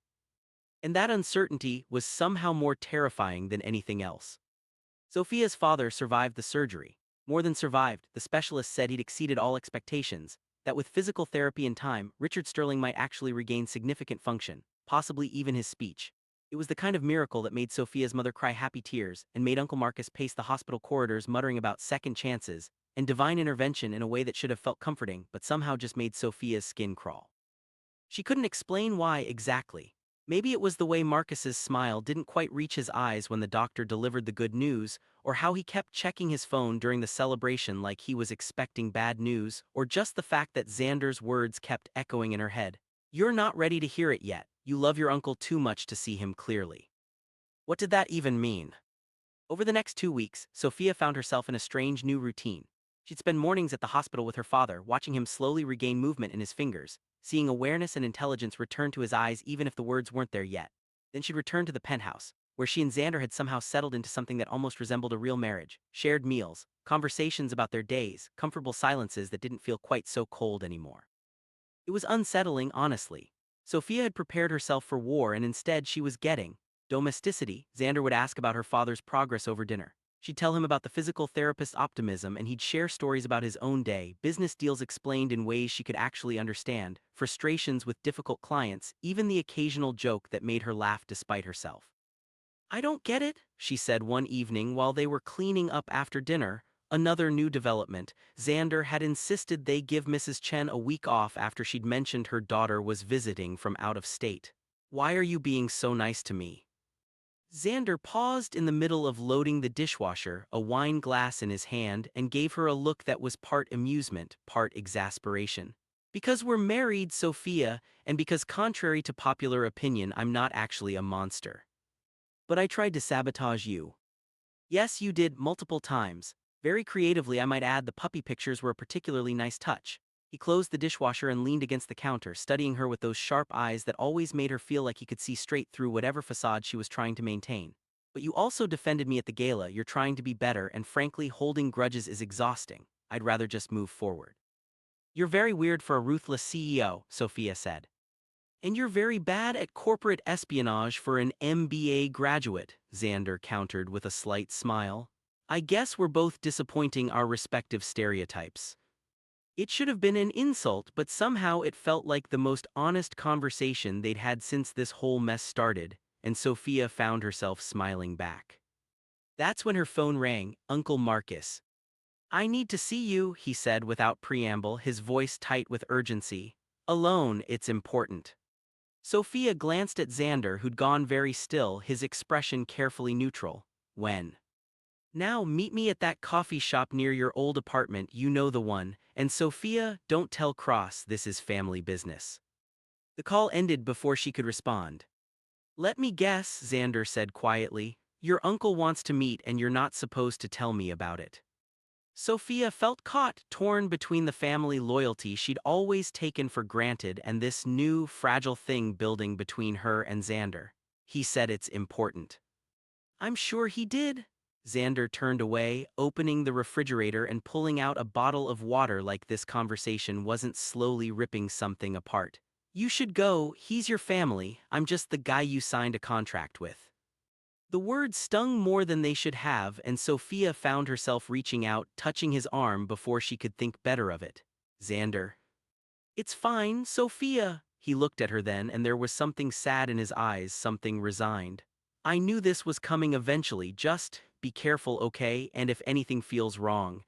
And that uncertainty was somehow more terrifying than anything else. Sophia's father survived the surgery. More than survived, the specialist said he'd exceeded all expectations, that with physical therapy and time, Richard Sterling might actually regain significant function, possibly even his speech. It was the kind of miracle that made Sophia's mother cry happy tears and made Uncle Marcus pace the hospital corridors muttering about second chances and divine intervention in a way that should have felt comforting but somehow just made Sophia's skin crawl. She couldn't explain why exactly. Maybe it was the way Marcus's smile didn't quite reach his eyes when the doctor delivered the good news, or how he kept checking his phone during the celebration like he was expecting bad news, or just the fact that Xander's words kept echoing in her head. "You're not ready to hear it yet. You love your uncle too much to see him clearly." What did that even mean? Over the next 2 weeks, Sophia found herself in a strange new routine. She'd spend mornings at the hospital with her father, watching him slowly regain movement in his fingers, seeing awareness and intelligence return to his eyes even if the words weren't there yet. Then she'd return to the penthouse, where she and Xander had somehow settled into something that almost resembled a real marriage, shared meals, conversations about their days, comfortable silences that didn't feel quite so cold anymore. It was unsettling, honestly. Sophia had prepared herself for war, and instead she was getting domesticity. Xander would ask about her father's progress over dinner. She'd tell him about the physical therapist's optimism, and he'd share stories about his own day, business deals explained in ways she could actually understand, frustrations with difficult clients, even the occasional joke that made her laugh despite herself. I don't get it, she said one evening while they were cleaning up after dinner. Another new development. Xander had insisted they give Mrs. Chen a week off after she'd mentioned her daughter was visiting from out of state. Why are you being so nice to me? Xander paused in the middle of loading the dishwasher, a wine glass in his hand, and gave her a look that was part amusement, part exasperation. Because we're married, Sophia, and because contrary to popular opinion, I'm not actually a monster. But I tried to sabotage you. Yes, you did, multiple times. Very creatively, I might add. The puppy pictures were a particularly nice touch. He closed the dishwasher and leaned against the counter, studying her with those sharp eyes that always made her feel like he could see straight through whatever facade she was trying to maintain. But you also defended me at the gala. You're trying to be better, and frankly, holding grudges is exhausting. I'd rather just move forward. You're very weird for a ruthless CEO, Sophia said. And you're very bad at corporate espionage for an MBA graduate, Xander countered with a slight smile. I guess we're both disappointing our respective stereotypes. It should have been an insult, but somehow it felt like the most honest conversation they'd had since this whole mess started, and Sophia found herself smiling back. That's when her phone rang. Uncle Marcus. I need to see you, he said without preamble, his voice tight with urgency. Alone, it's important. Sophia glanced at Xander, who'd gone very still, his expression carefully neutral. When? Now meet me at that coffee shop near your old apartment, you know the one, and Sophia, don't tell Cross this is family business. The call ended before she could respond. Let me guess, Xander said quietly, your uncle wants to meet and you're not supposed to tell me about it. Sophia felt caught, torn between the family loyalty she'd always taken for granted and this new, fragile thing building between her and Xander. He said it's important. I'm sure he did. Xander turned away, opening the refrigerator and pulling out a bottle of water like this conversation wasn't slowly ripping something apart. You should go, he's your family, I'm just the guy you signed a contract with. The words stung more than they should have, and Sophia found herself reaching out, touching his arm before she could think better of it. Xander. It's fine, Sophia. He looked at her then, and there was something sad in his eyes, something resigned. I knew this was coming eventually, just be careful, okay, and if anything feels wrong.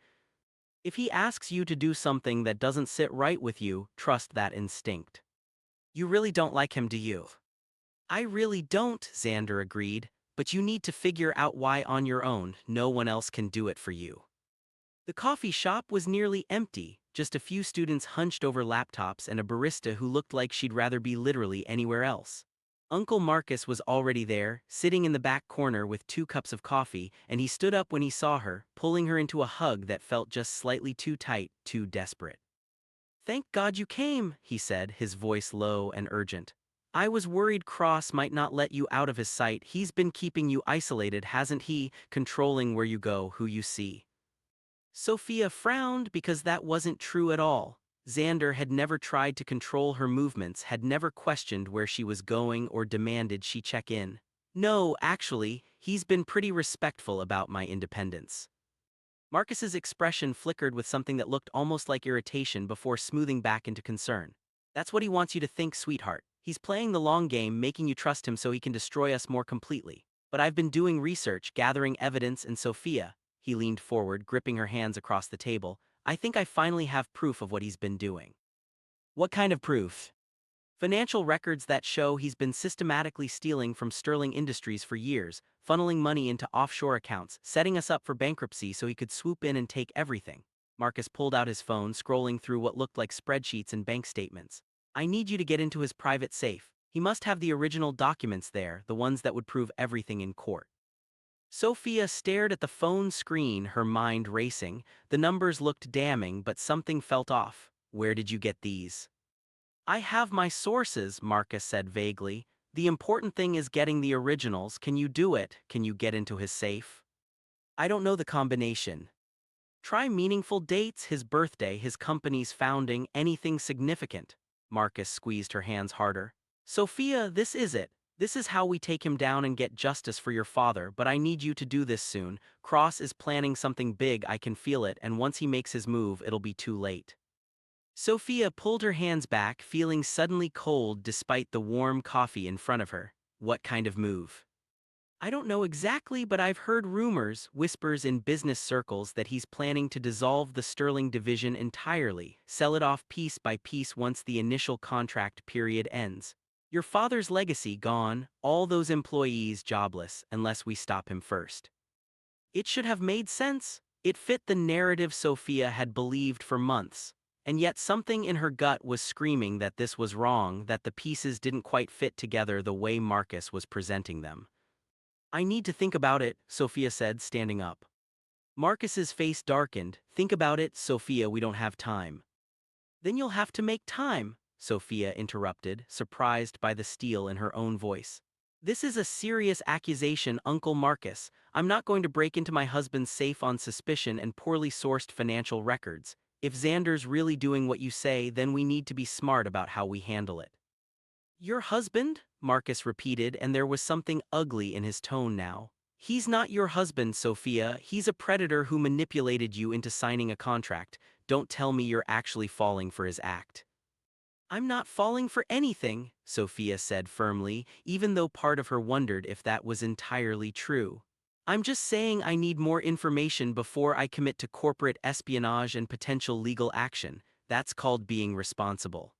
If he asks you to do something that doesn't sit right with you, trust that instinct. You really don't like him, do you? I really don't, Xander agreed. But you need to figure out why on your own. No one else can do it for you. The coffee shop was nearly empty, just a few students hunched over laptops and a barista who looked like she'd rather be literally anywhere else. Uncle Marcus was already there, sitting in the back corner with 2 cups of coffee, and he stood up when he saw her, pulling her into a hug that felt just slightly too tight, too desperate. Thank God you came, he said, his voice low and urgent. I was worried Cross might not let you out of his sight. He's been keeping you isolated, hasn't he, controlling where you go, who you see. Sophia frowned because that wasn't true at all. Xander had never tried to control her movements, had never questioned where she was going or demanded she check in. No, actually, he's been pretty respectful about my independence. Marcus's expression flickered with something that looked almost like irritation before smoothing back into concern. That's what he wants you to think, sweetheart. He's playing the long game, making you trust him so he can destroy us more completely. But I've been doing research, gathering evidence, and Sophia, he leaned forward, gripping her hands across the table, I think I finally have proof of what he's been doing. What kind of proof? Financial records that show he's been systematically stealing from Sterling Industries for years, funneling money into offshore accounts, setting us up for bankruptcy so he could swoop in and take everything. Marcus pulled out his phone, scrolling through what looked like spreadsheets and bank statements. I need you to get into his private safe. He must have the original documents there, the ones that would prove everything in court. Sophia stared at the phone screen, her mind racing. The numbers looked damning, but something felt off. Where did you get these? I have my sources, Marcus said vaguely. The important thing is getting the originals. Can you do it? Can you get into his safe? I don't know the combination. Try meaningful dates, his birthday, his company's founding, anything significant. Marcus squeezed her hands harder. Sophia, this is it. This is how we take him down and get justice for your father, but I need you to do this soon. Cross is planning something big, I can feel it, and once he makes his move, it'll be too late. Sophia pulled her hands back, feeling suddenly cold despite the warm coffee in front of her. What kind of move? I don't know exactly, but I've heard rumors, whispers in business circles that he's planning to dissolve the Sterling division entirely, sell it off piece by piece once the initial contract period ends. Your father's legacy gone, all those employees jobless, unless we stop him first. It should have made sense. It fit the narrative Sophia had believed for months. And yet something in her gut was screaming that this was wrong, that the pieces didn't quite fit together the way Marcus was presenting them. I need to think about it, Sophia said, standing up. Marcus's face darkened. Think about it, Sophia, we don't have time. Then you'll have to make time, Sophia interrupted, surprised by the steel in her own voice. This is a serious accusation, Uncle Marcus. I'm not going to break into my husband's safe on suspicion and poorly sourced financial records. If Xander's really doing what you say, then we need to be smart about how we handle it. Your husband? Marcus repeated, and there was something ugly in his tone now. He's not your husband, Sophia. He's a predator who manipulated you into signing a contract. Don't tell me you're actually falling for his act. I'm not falling for anything, Sophia said firmly, even though part of her wondered if that was entirely true. I'm just saying I need more information before I commit to corporate espionage and potential legal action. That's called being responsible.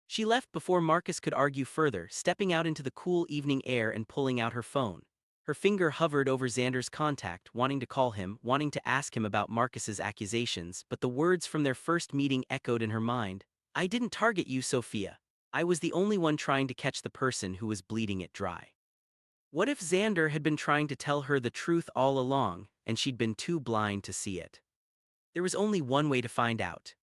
She left before Marcus could argue further, stepping out into the cool evening air and pulling out her phone. Her finger hovered over Xander's contact, wanting to call him, wanting to ask him about Marcus's accusations, but the words from their first meeting echoed in her mind. I didn't target you, Sophia. I was the only one trying to catch the person who was bleeding it dry. What if Xander had been trying to tell her the truth all along, and she'd been too blind to see it? There was only one way to find out.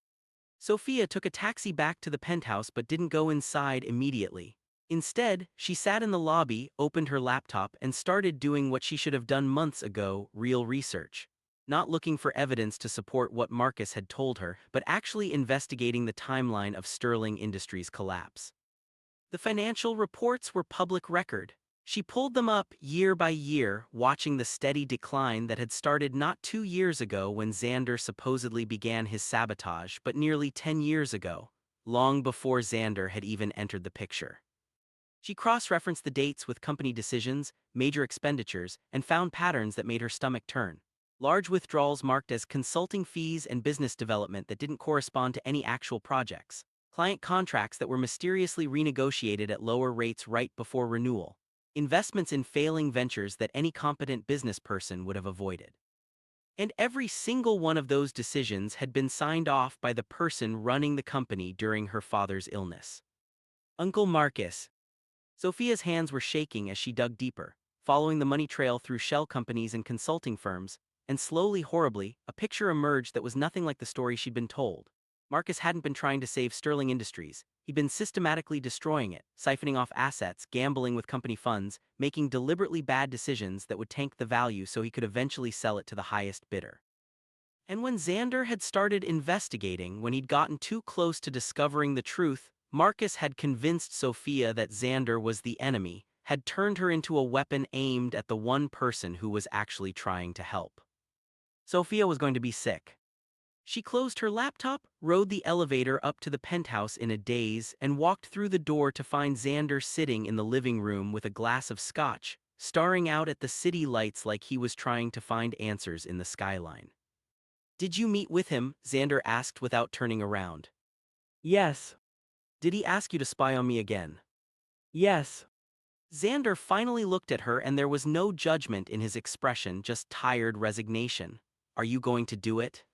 Sophia took a taxi back to the penthouse but didn't go inside immediately. Instead, she sat in the lobby, opened her laptop, and started doing what she should have done months ago, real research. Not looking for evidence to support what Marcus had told her, but actually investigating the timeline of Sterling Industries' collapse. The financial reports were public record. She pulled them up year by year, watching the steady decline that had started not 2 years ago when Xander supposedly began his sabotage, but nearly 10 years ago, long before Xander had even entered the picture. She cross-referenced the dates with company decisions, major expenditures, and found patterns that made her stomach turn. Large withdrawals marked as consulting fees and business development that didn't correspond to any actual projects. Client contracts that were mysteriously renegotiated at lower rates right before renewal. Investments in failing ventures that any competent business person would have avoided. And every single one of those decisions had been signed off by the person running the company during her father's illness. Uncle Marcus. Sophia's hands were shaking as she dug deeper, following the money trail through shell companies and consulting firms, and slowly, horribly, a picture emerged that was nothing like the story she'd been told. Marcus hadn't been trying to save Sterling Industries. He'd been systematically destroying it, siphoning off assets, gambling with company funds, making deliberately bad decisions that would tank the value so he could eventually sell it to the highest bidder. And when Xander had started investigating, when he'd gotten too close to discovering the truth, Marcus had convinced Sophia that Xander was the enemy, had turned her into a weapon aimed at the one person who was actually trying to help. Sophia was going to be sick. She closed her laptop, rode the elevator up to the penthouse in a daze, and walked through the door to find Xander sitting in the living room with a glass of scotch, staring out at the city lights like he was trying to find answers in the skyline. Did you meet with him? Xander asked without turning around. Yes, Did he ask you to spy on me again? yes. Xander finally looked at her and there was no judgment in his expression, just tired resignation. Are you going to do it?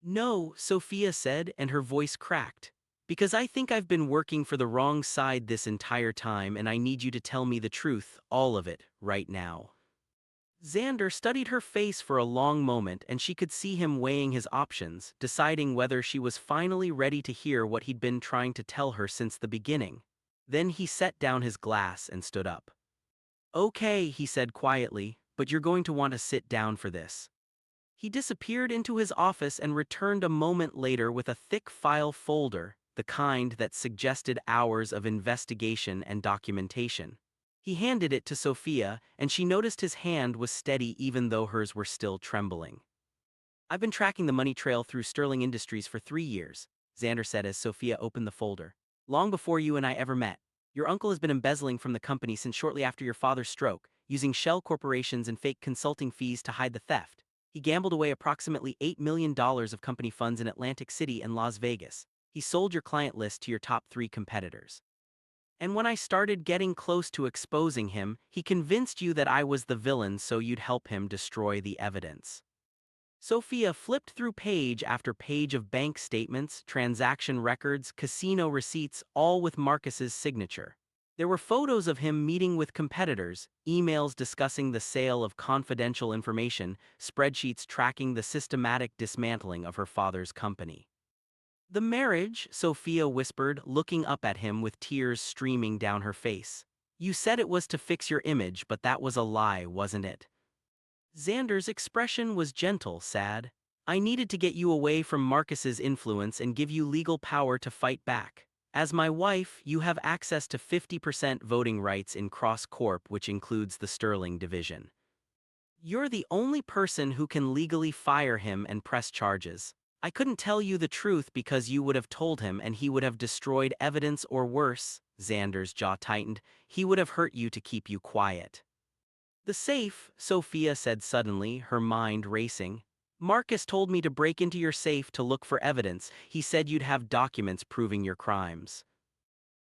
No, Sophia said, and her voice cracked. Because I think I've been working for the wrong side this entire time and I need you to tell me the truth, all of it, right now. Xander studied her face for a long moment and she could see him weighing his options, deciding whether she was finally ready to hear what he'd been trying to tell her since the beginning. Then he set down his glass and stood up. Okay, he said quietly, but you're going to want to sit down for this. He disappeared into his office and returned a moment later with a thick file folder, the kind that suggested hours of investigation and documentation. He handed it to Sophia, and she noticed his hand was steady even though hers were still trembling. I've been tracking the money trail through Sterling Industries for 3 years, Xander said as Sophia opened the folder. Long before you and I ever met. Your uncle has been embezzling from the company since shortly after your father's stroke. using shell corporations and fake consulting fees to hide the theft. He gambled away approximately $8 million of company funds in Atlantic City and Las Vegas. He sold your client list to your top 3 competitors. And when I started getting close to exposing him, he convinced you that I was the villain so you'd help him destroy the evidence. Sophia flipped through page after page of bank statements, transaction records, casino receipts, all with Marcus's signature. There were photos of him meeting with competitors, emails discussing the sale of confidential information, spreadsheets tracking the systematic dismantling of her father's company. The marriage, Sophia whispered, looking up at him with tears streaming down her face. You said it was to fix your image, but that was a lie, wasn't it? Xander's expression was gentle, sad. I needed to get you away from Marcus's influence and give you legal power to fight back. As my wife, you have access to 50% voting rights in Cross Corp, which includes the Sterling division. You're the only person who can legally fire him and press charges. I couldn't tell you the truth because you would have told him and he would have destroyed evidence or worse, Xander's jaw tightened, he would have hurt you to keep you quiet. The safe, Sophia said suddenly, her mind racing. Marcus told me to break into your safe to look for evidence. He said you'd have documents proving your crimes.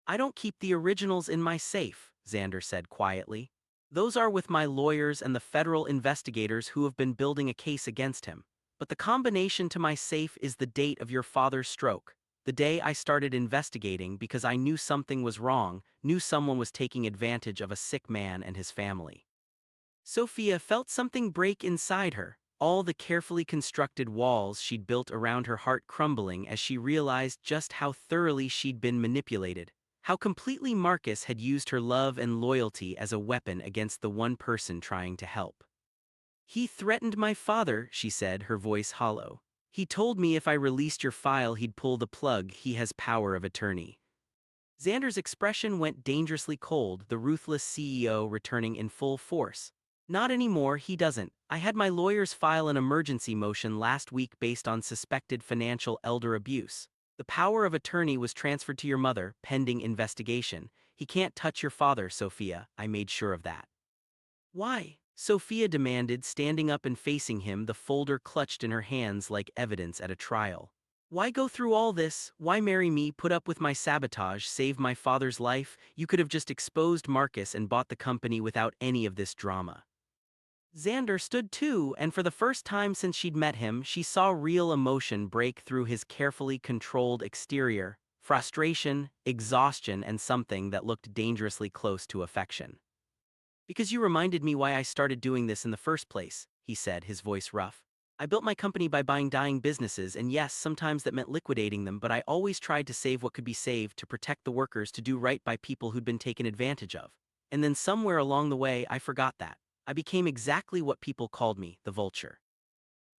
I don't keep the originals in my safe, Xander said quietly. Those are with my lawyers and the federal investigators who have been building a case against him. But the combination to my safe is the date of your father's stroke. The day I started investigating because I knew something was wrong, knew someone was taking advantage of a sick man and his family. Sophia felt something break inside her, all the carefully constructed walls she'd built around her heart crumbling as she realized just how thoroughly she'd been manipulated, how completely Marcus had used her love and loyalty as a weapon against the one person trying to help. He threatened my father, she said, her voice hollow. He told me if I released your file he'd pull the plug. He has power of attorney. Xander's expression went dangerously cold, the ruthless CEO returning in full force. Not anymore, he doesn't. I had my lawyers file an emergency motion last week based on suspected financial elder abuse. The power of attorney was transferred to your mother, pending investigation. He can't touch your father, Sophia, I made sure of that. Why? Sophia demanded, standing up and facing him, the folder clutched in her hands like evidence at a trial. Why go through all this? Why marry me, put up with my sabotage, save my father's life? You could have just exposed Marcus and bought the company without any of this drama. Xander stood too, and for the first time since she'd met him, she saw real emotion break through his carefully controlled exterior, frustration, exhaustion, and something that looked dangerously close to affection. Because you reminded me why I started doing this in the first place, he said, his voice rough. I built my company by buying dying businesses, and yes, sometimes that meant liquidating them, but I always tried to save what could be saved, to protect the workers, to do right by people who'd been taken advantage of. And then somewhere along the way, I forgot that. I became exactly what people called me, the vulture.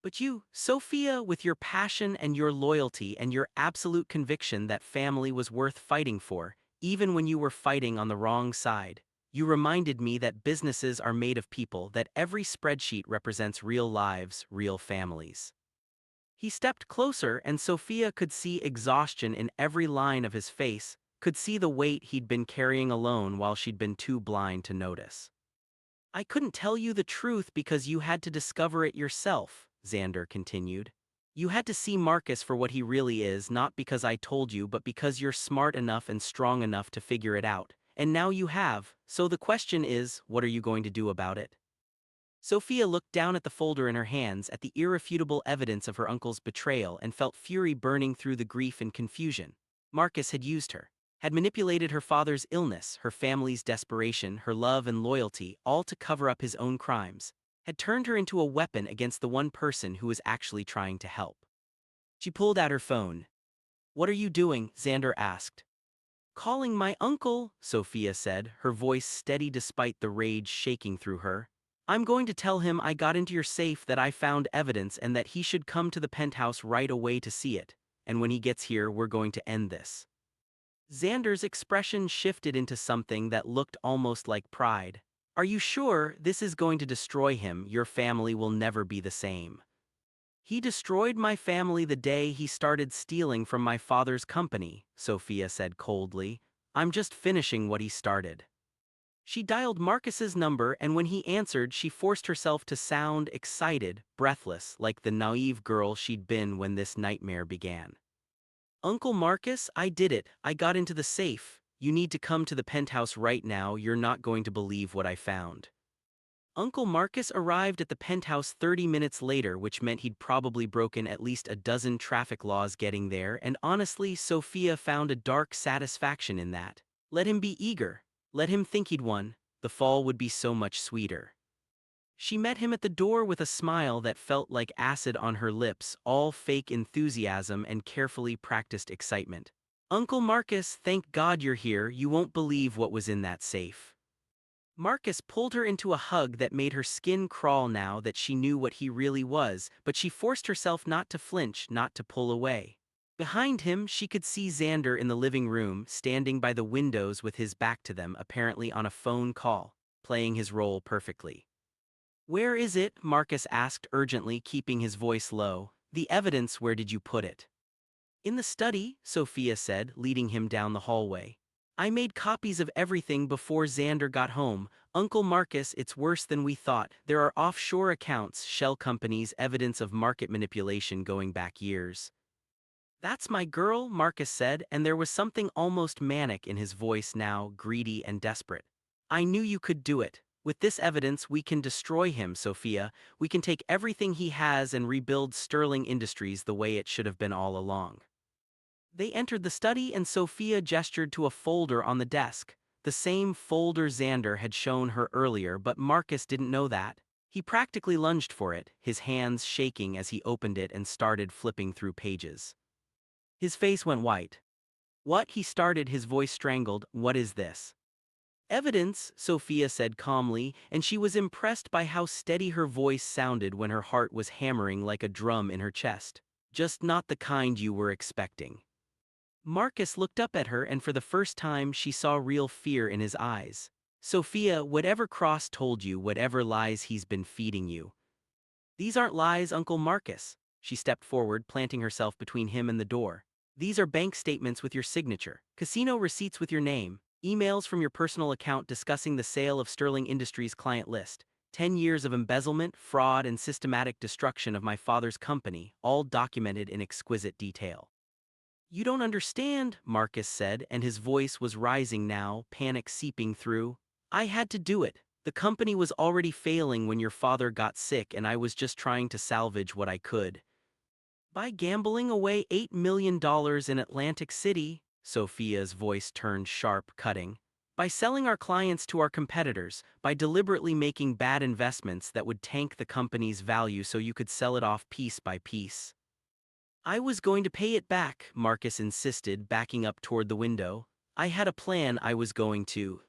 But you, Sophia, with your passion and your loyalty and your absolute conviction that family was worth fighting for, even when you were fighting on the wrong side, you reminded me that businesses are made of people, that every spreadsheet represents real lives, real families. He stepped closer and Sophia could see exhaustion in every line of his face, could see the weight he'd been carrying alone while she'd been too blind to notice. I couldn't tell you the truth because you had to discover it yourself, Xander continued. You had to see Marcus for what he really is, not because I told you, but because you're smart enough and strong enough to figure it out. And now you have, so the question is, what are you going to do about it? Sophia looked down at the folder in her hands, at the irrefutable evidence of her uncle's betrayal, and felt fury burning through the grief and confusion. Marcus had used her, had manipulated her father's illness, her family's desperation, her love and loyalty, all to cover up his own crimes, had turned her into a weapon against the one person who was actually trying to help. She pulled out her phone. What are you doing? Xander asked. Calling my uncle, Sophia said, her voice steady despite the rage shaking through her. I'm going to tell him I got into your safe, that I found evidence, and that he should come to the penthouse right away to see it. And when he gets here, we're going to end this. Xander's expression shifted into something that looked almost like pride. Are you sure this is going to destroy him? Your family will never be the same. He destroyed my family the day he started stealing from my father's company, Sophia said coldly. I'm just finishing what he started. She dialed Marcus's number, and when he answered, she forced herself to sound excited, breathless, like the naive girl she'd been when this nightmare began. "Uncle Marcus, I did it. I got into the safe. You need to come to the penthouse right now. You're not going to believe what I found." Uncle Marcus arrived at the penthouse 30 minutes later, which meant he'd probably broken at least a dozen traffic laws getting there, and honestly, Sophia found a dark satisfaction in that. Let him be eager. Let him think he'd won. The fall would be so much sweeter. She met him at the door with a smile that felt like acid on her lips, all fake enthusiasm and carefully practiced excitement. "Uncle Marcus, thank God you're here. You won't believe what was in that safe." Marcus pulled her into a hug that made her skin crawl now that she knew what he really was, but she forced herself not to flinch, not to pull away. Behind him, she could see Xander in the living room, standing by the windows with his back to them, apparently on a phone call, playing his role perfectly. "Where is it?" Marcus asked urgently, keeping his voice low. "The evidence, where did you put it?" "In the study," Sophia said, leading him down the hallway. "I made copies of everything before Xander got home. Uncle Marcus, it's worse than we thought. There are offshore accounts, shell companies, evidence of market manipulation going back years." "That's my girl," Marcus said, and there was something almost manic in his voice now, greedy and desperate. "I knew you could do it. With this evidence, we can destroy him, Sophia. We can take everything he has and rebuild Sterling Industries the way it should have been all along." They entered the study, and Sophia gestured to a folder on the desk, the same folder Xander had shown her earlier, but Marcus didn't know that. He practically lunged for it, his hands shaking as he opened it and started flipping through pages. His face went white. "What?" he started, his voice strangled. "What is this?" "Evidence," Sophia said calmly, and she was impressed by how steady her voice sounded when her heart was hammering like a drum in her chest. "Just not the kind you were expecting." Marcus looked up at her, and for the first time she saw real fear in his eyes. "Sophia, whatever Cross told you, whatever lies he's been feeding you." "These aren't lies, Uncle Marcus." She stepped forward, planting herself between him and the door. "These are bank statements with your signature, casino receipts with your name, emails from your personal account discussing the sale of Sterling Industries' client list, 10 years of embezzlement, fraud, and systematic destruction of my father's company, all documented in exquisite detail." "You don't understand," Marcus said, and his voice was rising now, panic seeping through. "I had to do it. The company was already failing when your father got sick, and I was just trying to salvage what I could. By gambling away $8 million in Atlantic City," Sophia's voice turned sharp, cutting. "By selling our clients to our competitors, by deliberately making bad investments that would tank the company's value so you could sell it off piece by piece." "I was going to pay it back," Marcus insisted, backing up toward the window. "I had a plan. I was going to—"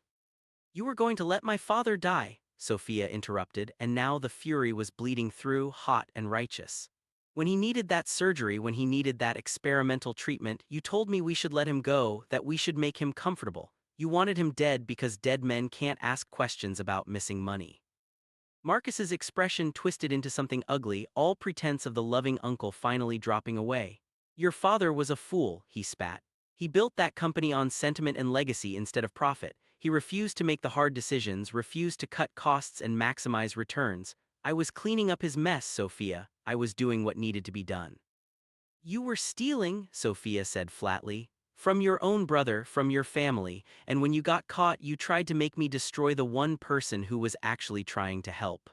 "You were going to let my father die," Sophia interrupted, and now the fury was bleeding through, hot and righteous. "When he needed that surgery, when he needed that experimental treatment, you told me we should let him go, that we should make him comfortable. You wanted him dead because dead men can't ask questions about missing money." Marcus's expression twisted into something ugly, all pretense of the loving uncle finally dropping away. "Your father was a fool," he spat. "He built that company on sentiment and legacy instead of profit. He refused to make the hard decisions, refused to cut costs and maximize returns. I was cleaning up his mess, Sophia. I was doing what needed to be done." "You were stealing," Sophia said flatly. "From your own brother, from your family, and when you got caught you tried to make me destroy the one person who was actually trying to help."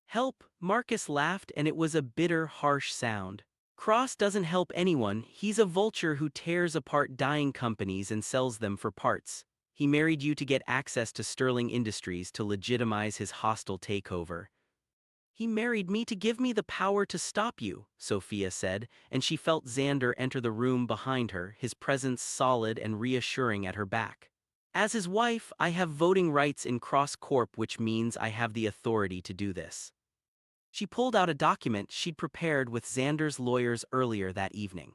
"Help?" Marcus laughed, and it was a bitter, harsh sound. "Cross doesn't help anyone. He's a vulture who tears apart dying companies and sells them for parts. He married you to get access to Sterling Industries to legitimize his hostile takeover." "He married me to give me the power to stop you," Sophia said, and she felt Xander enter the room behind her, his presence solid and reassuring at her back. "As his wife, I have voting rights in Cross Corp, which means I have the authority to do this." She pulled out a document she'd prepared with Xander's lawyers earlier that evening.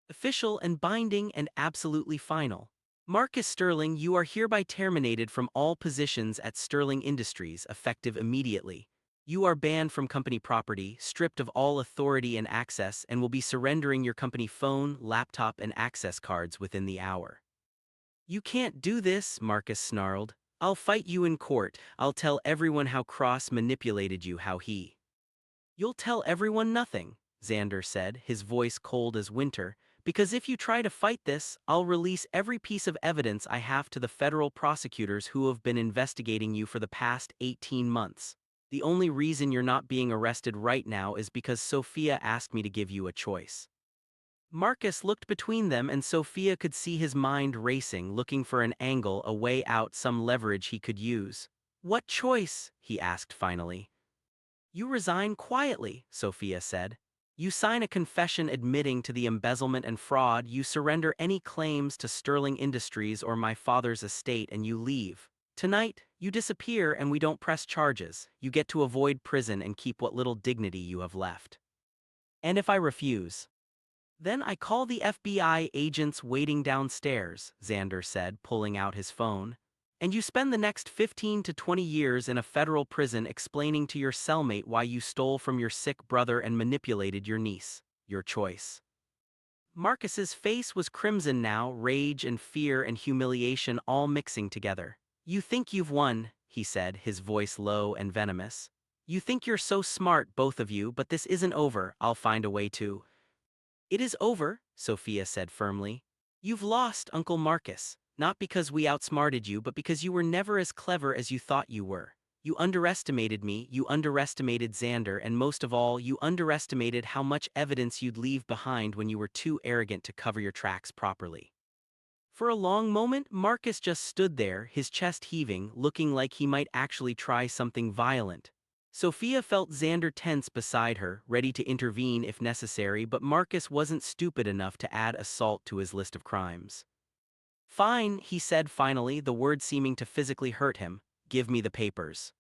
"Official and binding and absolutely final. Marcus Sterling, you are hereby terminated from all positions at Sterling Industries, effective immediately. You are banned from company property, stripped of all authority and access, and will be surrendering your company phone, laptop, and access cards within the hour." "You can't do this," Marcus snarled. I'll fight you in court. I'll tell everyone how Cross manipulated you, how he. You'll tell everyone nothing, Xander said, his voice cold as winter, because if you try to fight this, I'll release every piece of evidence I have to the federal prosecutors who have been investigating you for the past 18 months. The only reason you're not being arrested right now is because Sophia asked me to give you a choice. Marcus looked between them and Sophia could see his mind racing, looking for an angle, a way out, some leverage he could use. What choice? He asked finally. You resign quietly, Sophia said. You sign a confession admitting to the embezzlement and fraud, you surrender any claims to Sterling Industries or my father's estate, and you leave. Tonight, you disappear and we don't press charges. You get to avoid prison and keep what little dignity you have left. And if I refuse? Then I call the FBI agents waiting downstairs, Xander said, pulling out his phone. And you spend the next 15 to 20 years in a federal prison explaining to your cellmate why you stole from your sick brother and manipulated your niece. Your choice. Marcus's face was crimson now, rage and fear and humiliation all mixing together. You think you've won, he said, his voice low and venomous. You think you're so smart, both of you, but this isn't over. I'll find a way to. It is over, Sophia said firmly. You've lost, Uncle Marcus, not because we outsmarted you, but because you were never as clever as you thought you were. You underestimated me, you underestimated Xander, and most of all, you underestimated how much evidence you'd leave behind when you were too arrogant to cover your tracks properly. For a long moment, Marcus just stood there, his chest heaving, looking like he might actually try something violent. Sophia felt Xander tense beside her, ready to intervene if necessary, but Marcus wasn't stupid enough to add assault to his list of crimes. Fine, he said finally, the word seeming to physically hurt him. Give me the papers.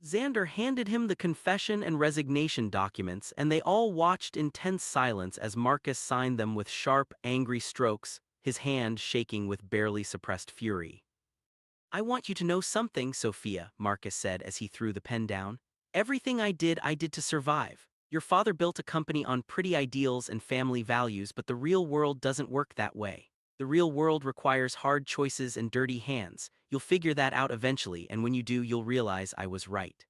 Xander handed him the confession and resignation documents, and they all watched in tense silence as Marcus signed them with sharp, angry strokes, his hand shaking with barely suppressed fury. I want you to know something, Sophia, Marcus said as he threw the pen down. Everything I did to survive. Your father built a company on pretty ideals and family values, but the real world doesn't work that way. The real world requires hard choices and dirty hands. You'll figure that out eventually, and when you do, you'll realize I was right.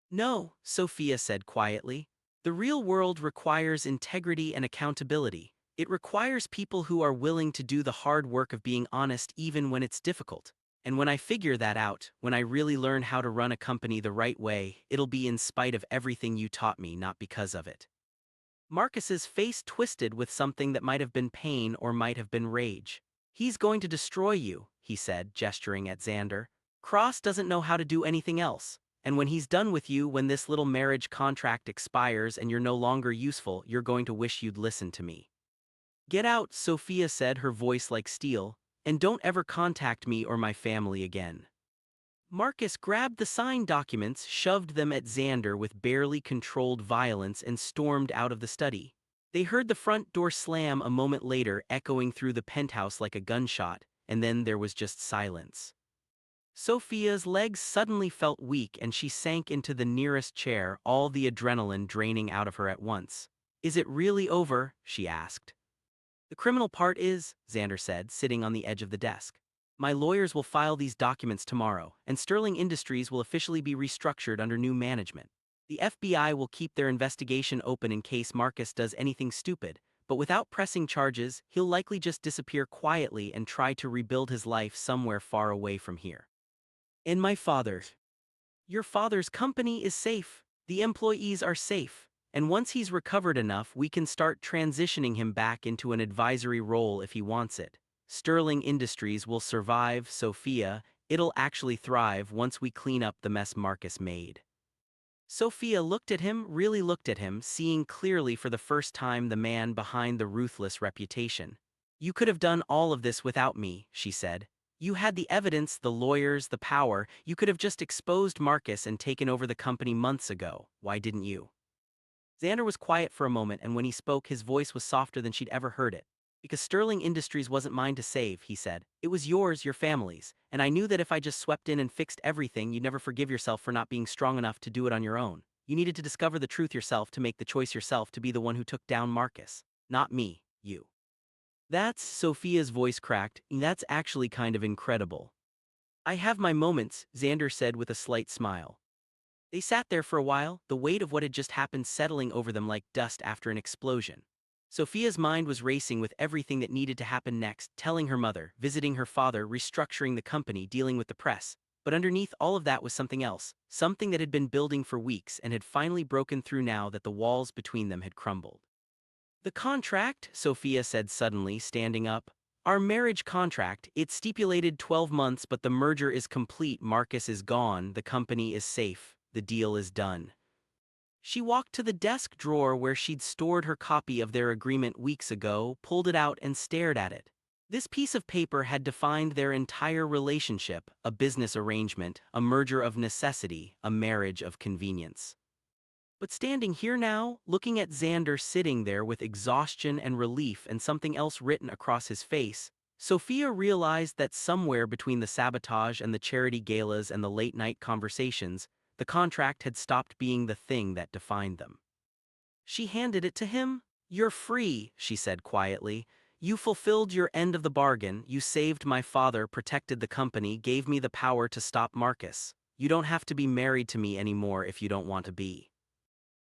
No, Sophia said quietly. The real world requires integrity and accountability. It requires people who are willing to do the hard work of being honest even when it's difficult. And when I figure that out, when I really learn how to run a company the right way, it'll be in spite of everything you taught me, not because of it. Marcus's face twisted with something that might have been pain or might have been rage. He's going to destroy you, he said, gesturing at Xander. Cross doesn't know how to do anything else. And when he's done with you, when this little marriage contract expires and you're no longer useful, you're going to wish you'd listened to me. Get out, Sophia said, her voice like steel, and don't ever contact me or my family again. Marcus grabbed the signed documents, shoved them at Xander with barely controlled violence, and stormed out of the study. They heard the front door slam a moment later, echoing through the penthouse like a gunshot, and then there was just silence. Sophia's legs suddenly felt weak and she sank into the nearest chair, all the adrenaline draining out of her at once. Is it really over? She asked. The criminal part is, Xander said, sitting on the edge of the desk. My lawyers will file these documents tomorrow, and Sterling Industries will officially be restructured under new management. The FBI will keep their investigation open in case Marcus does anything stupid, but without pressing charges, he'll likely just disappear quietly and try to rebuild his life somewhere far away from here. And my father. Your father's company is safe. The employees are safe. And once he's recovered enough, we can start transitioning him back into an advisory role if he wants it. Sterling Industries will survive, Sophia. It'll actually thrive once we clean up the mess Marcus made. Sophia looked at him, really looked at him, seeing clearly for the first time the man behind the ruthless reputation. You could have done all of this without me, she said. You had the evidence, the lawyers, the power. You could have just exposed Marcus and taken over the company months ago. Why didn't you? Xander was quiet for a moment, and when he spoke, his voice was softer than she'd ever heard it. Because Sterling Industries wasn't mine to save, he said. It was yours, your family's, and I knew that if I just swept in and fixed everything, you'd never forgive yourself for not being strong enough to do it on your own. You needed to discover the truth yourself, to make the choice yourself, to be the one who took down Marcus. Not me, you. That's, Sophia's voice cracked, that's actually kind of incredible. I have my moments, Xander said with a slight smile. They sat there for a while, the weight of what had just happened settling over them like dust after an explosion. Sophia's mind was racing with everything that needed to happen next, telling her mother, visiting her father, restructuring the company, dealing with the press. But underneath all of that was something else, something that had been building for weeks and had finally broken through now that the walls between them had crumbled. The contract, Sophia said suddenly, standing up. Our marriage contract, it stipulated 12 months, but the merger is complete. Marcus is gone, the company is safe, the deal is done. She walked to the desk drawer where she'd stored her copy of their agreement weeks ago, pulled it out and stared at it. This piece of paper had defined their entire relationship, a business arrangement, a merger of necessity, a marriage of convenience. But standing here now, looking at Xander sitting there with exhaustion and relief and something else written across his face, Sophia realized that somewhere between the sabotage and the charity galas and the late-night conversations, the contract had stopped being the thing that defined them. She handed it to him. You're free, she said quietly. You fulfilled your end of the bargain, you saved my father, protected the company, gave me the power to stop Marcus. You don't have to be married to me anymore if you don't want to be.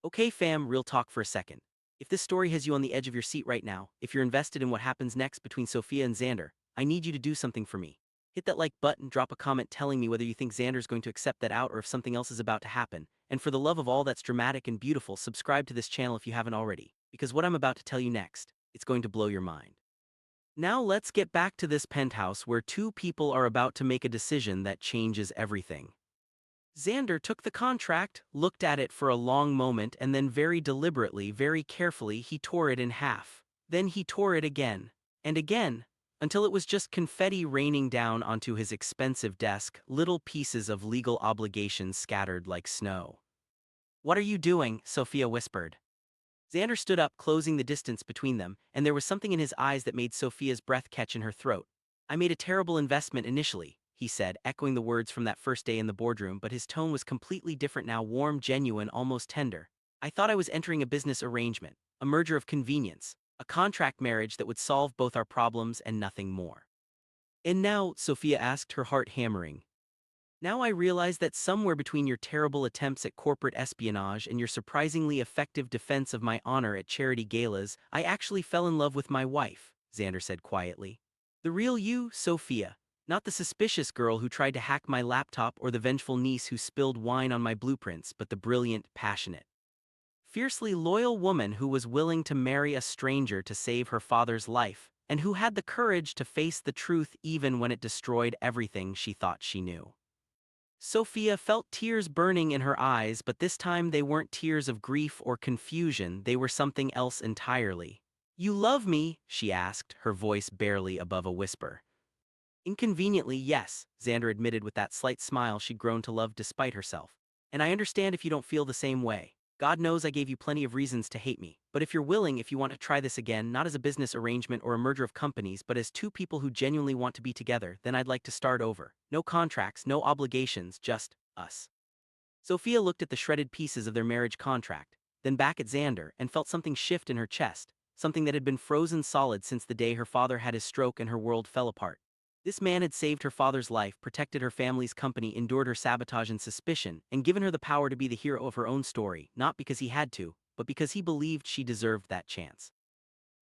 Okay fam, real talk for a second. If this story has you on the edge of your seat right now, if you're invested in what happens next between Sophia and Xander, I need you to do something for me. Hit that like button, drop a comment telling me whether you think Xander's going to accept that out or if something else is about to happen. And for the love of all that's dramatic and beautiful, subscribe to this channel if you haven't already, because what I'm about to tell you next, it's going to blow your mind. Now let's get back to this penthouse where two people are about to make a decision that changes everything. Xander took the contract, looked at it for a long moment and then very deliberately, very carefully he tore it in half. Then he tore it again, and again, until it was just confetti raining down onto his expensive desk, little pieces of legal obligations scattered like snow. What are you doing? Sophia whispered. Xander stood up, closing the distance between them, and there was something in his eyes that made Sophia's breath catch in her throat. I made a terrible investment initially, he said, echoing the words from that first day in the boardroom, but his tone was completely different now, warm, genuine, almost tender. I thought I was entering a business arrangement, a merger of convenience, a contract marriage that would solve both our problems and nothing more. And now, Sophia asked, her heart hammering, now I realize that somewhere between your terrible attempts at corporate espionage and your surprisingly effective defense of my honor at charity galas, I actually fell in love with my wife, Xander said quietly. The real you, Sophia. Not the suspicious girl who tried to hack my laptop or the vengeful niece who spilled wine on my blueprints, but the brilliant, passionate, fiercely loyal woman who was willing to marry a stranger to save her father's life, and who had the courage to face the truth even when it destroyed everything she thought she knew. Sophia felt tears burning in her eyes, but this time they weren't tears of grief or confusion, they were something else entirely. You love me? She asked, her voice barely above a whisper. Inconveniently, yes, Xander admitted with that slight smile she'd grown to love despite herself. And I understand if you don't feel the same way. God knows I gave you plenty of reasons to hate me, but if you're willing, if you want to try this again, not as a business arrangement or a merger of companies, but as two people who genuinely want to be together, then I'd like to start over. No contracts, no obligations, just us. Sophia looked at the shredded pieces of their marriage contract, then back at Xander, and felt something shift in her chest, something that had been frozen solid since the day her father had his stroke and her world fell apart. This man had saved her father's life, protected her family's company, endured her sabotage and suspicion, and given her the power to be the hero of her own story, not because he had to, but because he believed she deserved that chance.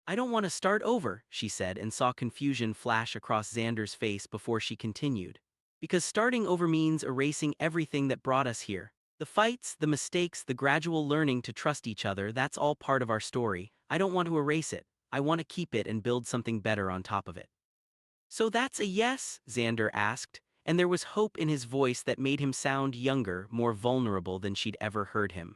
I don't want to start over, she said, and saw confusion flash across Xander's face before she continued. Because starting over means erasing everything that brought us here. The fights, the mistakes, the gradual learning to trust each other, that's all part of our story. I don't want to erase it. I want to keep it and build something better on top of it. So that's a yes? Xander asked, and there was hope in his voice that made him sound younger, more vulnerable than she'd ever heard him.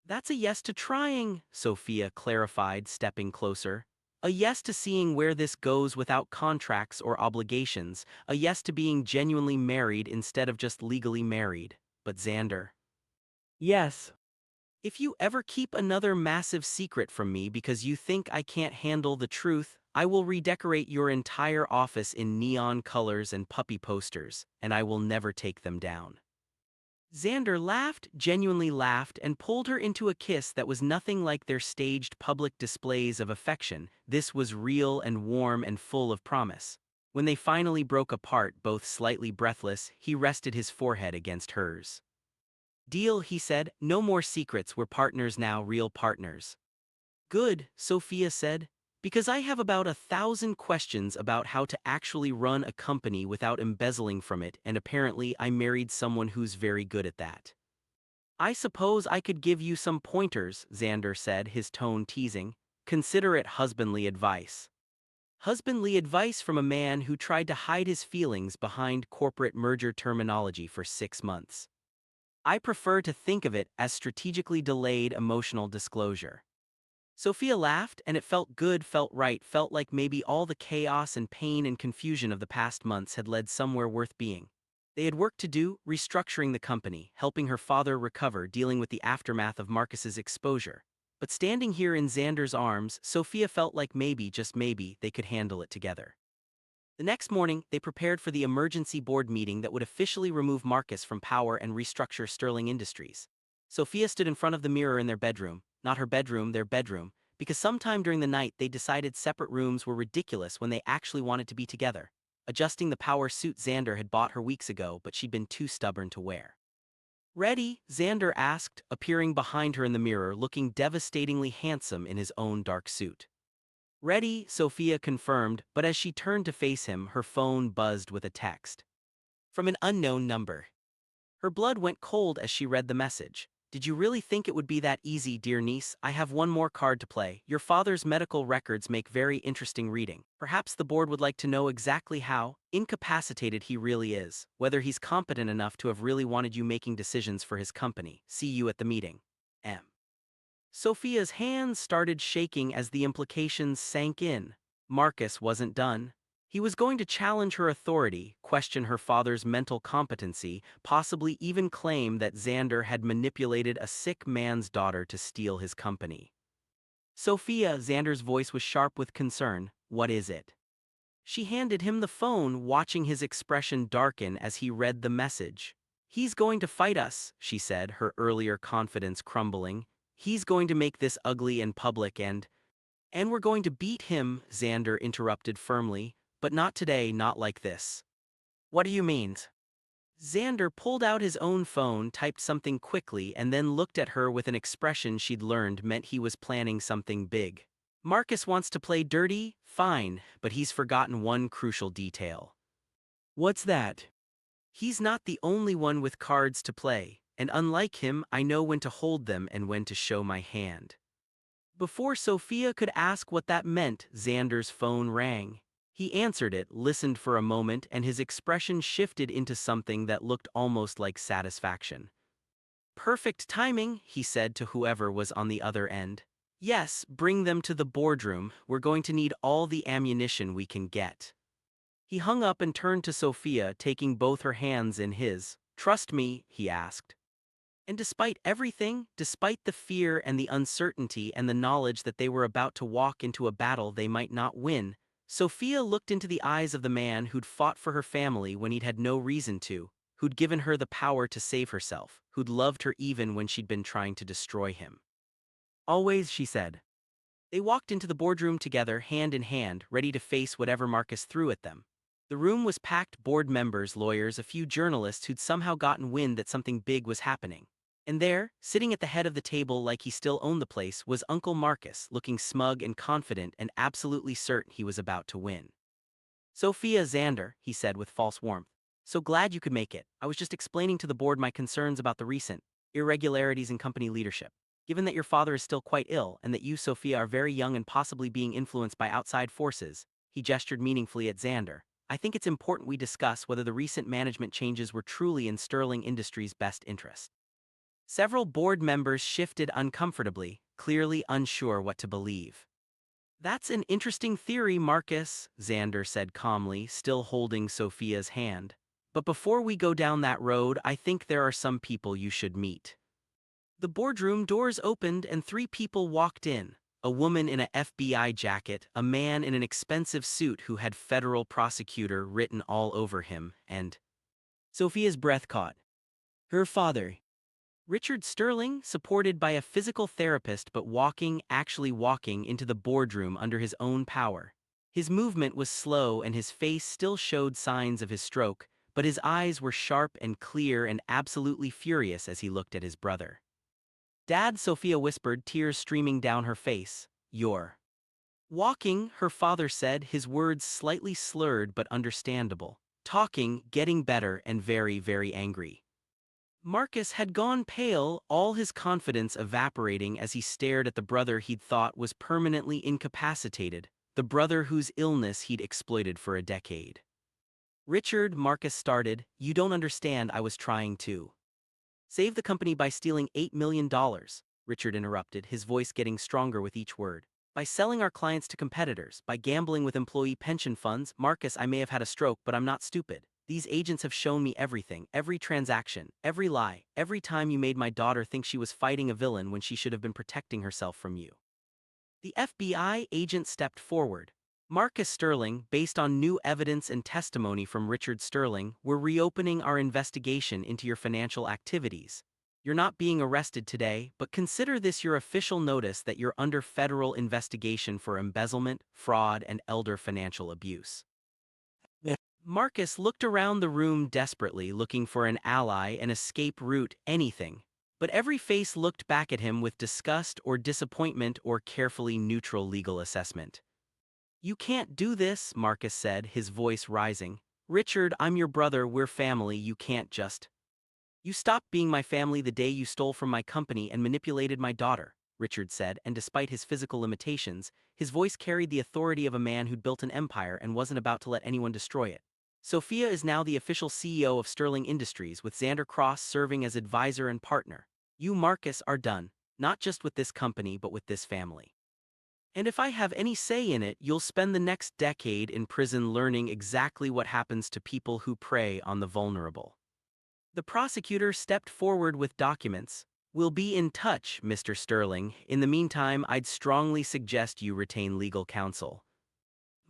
That's a yes to trying, Sophia clarified, stepping closer. A yes to seeing where this goes without contracts or obligations, a yes to being genuinely married instead of just legally married. But Xander, Yes. if you ever keep another massive secret from me because you think I can't handle the truth, I will redecorate your entire office in neon colors and puppy posters, and I will never take them down. Xander laughed, genuinely laughed, and pulled her into a kiss that was nothing like their staged public displays of affection. This was real and warm and full of promise. When they finally broke apart, both slightly breathless, he rested his forehead against hers. Deal, he said, no more secrets, we're partners now, real partners. Good, Sophia said, because I have about 1,000 questions about how to actually run a company without embezzling from it, and apparently I married someone who's very good at that. I suppose I could give you some pointers, Xander said, his tone teasing. Consider it husbandly advice. Husbandly advice from a man who tried to hide his feelings behind corporate merger terminology for 6 months. I prefer to think of it as strategically delayed emotional disclosure. Sophia laughed, and it felt good, felt right, felt like maybe all the chaos and pain and confusion of the past months had led somewhere worth being. They had work to do, restructuring the company, helping her father recover, dealing with the aftermath of Marcus's exposure. But standing here in Xander's arms, Sophia felt like maybe, just maybe, they could handle it together. The next morning, they prepared for the emergency board meeting that would officially remove Marcus from power and restructure Sterling Industries. Sophia stood in front of the mirror in their bedroom, not her bedroom, their bedroom, because sometime during the night they decided separate rooms were ridiculous when they actually wanted to be together, adjusting the power suit Xander had bought her weeks ago but she'd been too stubborn to wear. Ready? Xander asked, appearing behind her in the mirror, looking devastatingly handsome in his own dark suit. Ready, Sophia confirmed, but as she turned to face him, her phone buzzed with a text. From an unknown number. Her blood went cold as she read the message. Did you really think it would be that easy, dear niece? I have one more card to play. Your father's medical records make very interesting reading. Perhaps the board would like to know exactly how incapacitated he really is, whether he's competent enough to have really wanted you making decisions for his company. See you at the meeting. M. Sophia's hands started shaking as the implications sank in. Marcus wasn't done. He was going to challenge her authority, question her father's mental competency, possibly even claim that Xander had manipulated a sick man's daughter to steal his company. Sophia, Xander's voice was sharp with concern. What is it? She handed him the phone, watching his expression darken as he read the message. He's going to fight us, she said, her earlier confidence crumbling. He's going to make this ugly and public and we're going to beat him, Xander interrupted firmly, but not today, not like this. What do you mean? Xander pulled out his own phone, typed something quickly, and then looked at her with an expression she'd learned meant he was planning something big. Marcus wants to play dirty? Fine, but he's forgotten one crucial detail. What's that? He's not the only one with cards to play, and unlike him, I know when to hold them and when to show my hand. Before Sophia could ask what that meant, Xander's phone rang. He answered it, listened for a moment, and his expression shifted into something that looked almost like satisfaction. Perfect timing, he said to whoever was on the other end. Yes, bring them to the boardroom, we're going to need all the ammunition we can get. He hung up and turned to Sophia, taking both her hands in his. Trust me, he asked. And despite everything, despite the fear and the uncertainty and the knowledge that they were about to walk into a battle they might not win, Sophia looked into the eyes of the man who'd fought for her family when he'd had no reason to, who'd given her the power to save herself, who'd loved her even when she'd been trying to destroy him. Always, she said. They walked into the boardroom together, hand in hand, ready to face whatever Marcus threw at them. The room was packed, board members, lawyers, a few journalists who'd somehow gotten wind that something big was happening. And there, sitting at the head of the table like he still owned the place, was Uncle Marcus, looking smug and confident and absolutely certain he was about to win. Sophia Xander, he said with false warmth. So glad you could make it. I was just explaining to the board my concerns about the recent irregularities in company leadership. Given that your father is still quite ill and that you, Sophia, are very young and possibly being influenced by outside forces, he gestured meaningfully at Xander. I think it's important we discuss whether the recent management changes were truly in Sterling Industries' best interest. Several board members shifted uncomfortably, clearly unsure what to believe. That's an interesting theory, Marcus, Xander said calmly, still holding Sophia's hand. But before we go down that road, I think there are some people you should meet. The boardroom doors opened and 3 people walked in. A woman in a FBI jacket, a man in an expensive suit who had federal prosecutor written all over him, and Sophia's breath caught. Her father. Richard Sterling, supported by a physical therapist but actually walking into the boardroom under his own power. His movement was slow and his face still showed signs of his stroke, but his eyes were sharp and clear and absolutely furious as he looked at his brother. "Dad," Sophia whispered, tears streaming down her face. "You're walking," her father said, his words slightly slurred but understandable. "Talking, getting better, and very, very angry." Marcus had gone pale, all his confidence evaporating as he stared at the brother he'd thought was permanently incapacitated, the brother whose illness he'd exploited for a decade. "Richard," Marcus started, "you don't understand, I was trying to save the company by stealing $8 million, Richard interrupted, his voice getting stronger with each word. "By selling our clients to competitors, by gambling with employee pension funds." "Marcus, I may have had a stroke, but I'm not stupid. These agents have shown me everything, every transaction, every lie, every time you made my daughter think she was fighting a villain when she should have been protecting herself from you." The FBI agent stepped forward. "Marcus Sterling, based on new evidence and testimony from Richard Sterling, we're reopening our investigation into your financial activities. You're not being arrested today, but consider this your official notice that you're under federal investigation for embezzlement, fraud, and elder financial abuse." Yeah. Marcus looked around the room desperately, looking for an ally, an escape route, anything. But every face looked back at him with disgust or disappointment or carefully neutral legal assessment. "You can't do this," Marcus said, his voice rising. "Richard, I'm your brother, we're family, you can't just—" "You stopped being my family the day you stole from my company and manipulated my daughter," Richard said, and despite his physical limitations, his voice carried the authority of a man who'd built an empire and wasn't about to let anyone destroy it. "Sophia is now the official CEO of Sterling Industries, with Xander Cross serving as advisor and partner. You, Marcus, are done, not just with this company but with this family. And if I have any say in it, you'll spend the next decade in prison learning exactly what happens to people who prey on the vulnerable." The prosecutor stepped forward with documents. "We'll be in touch, Mr. Sterling. In the meantime, I'd strongly suggest you retain legal counsel."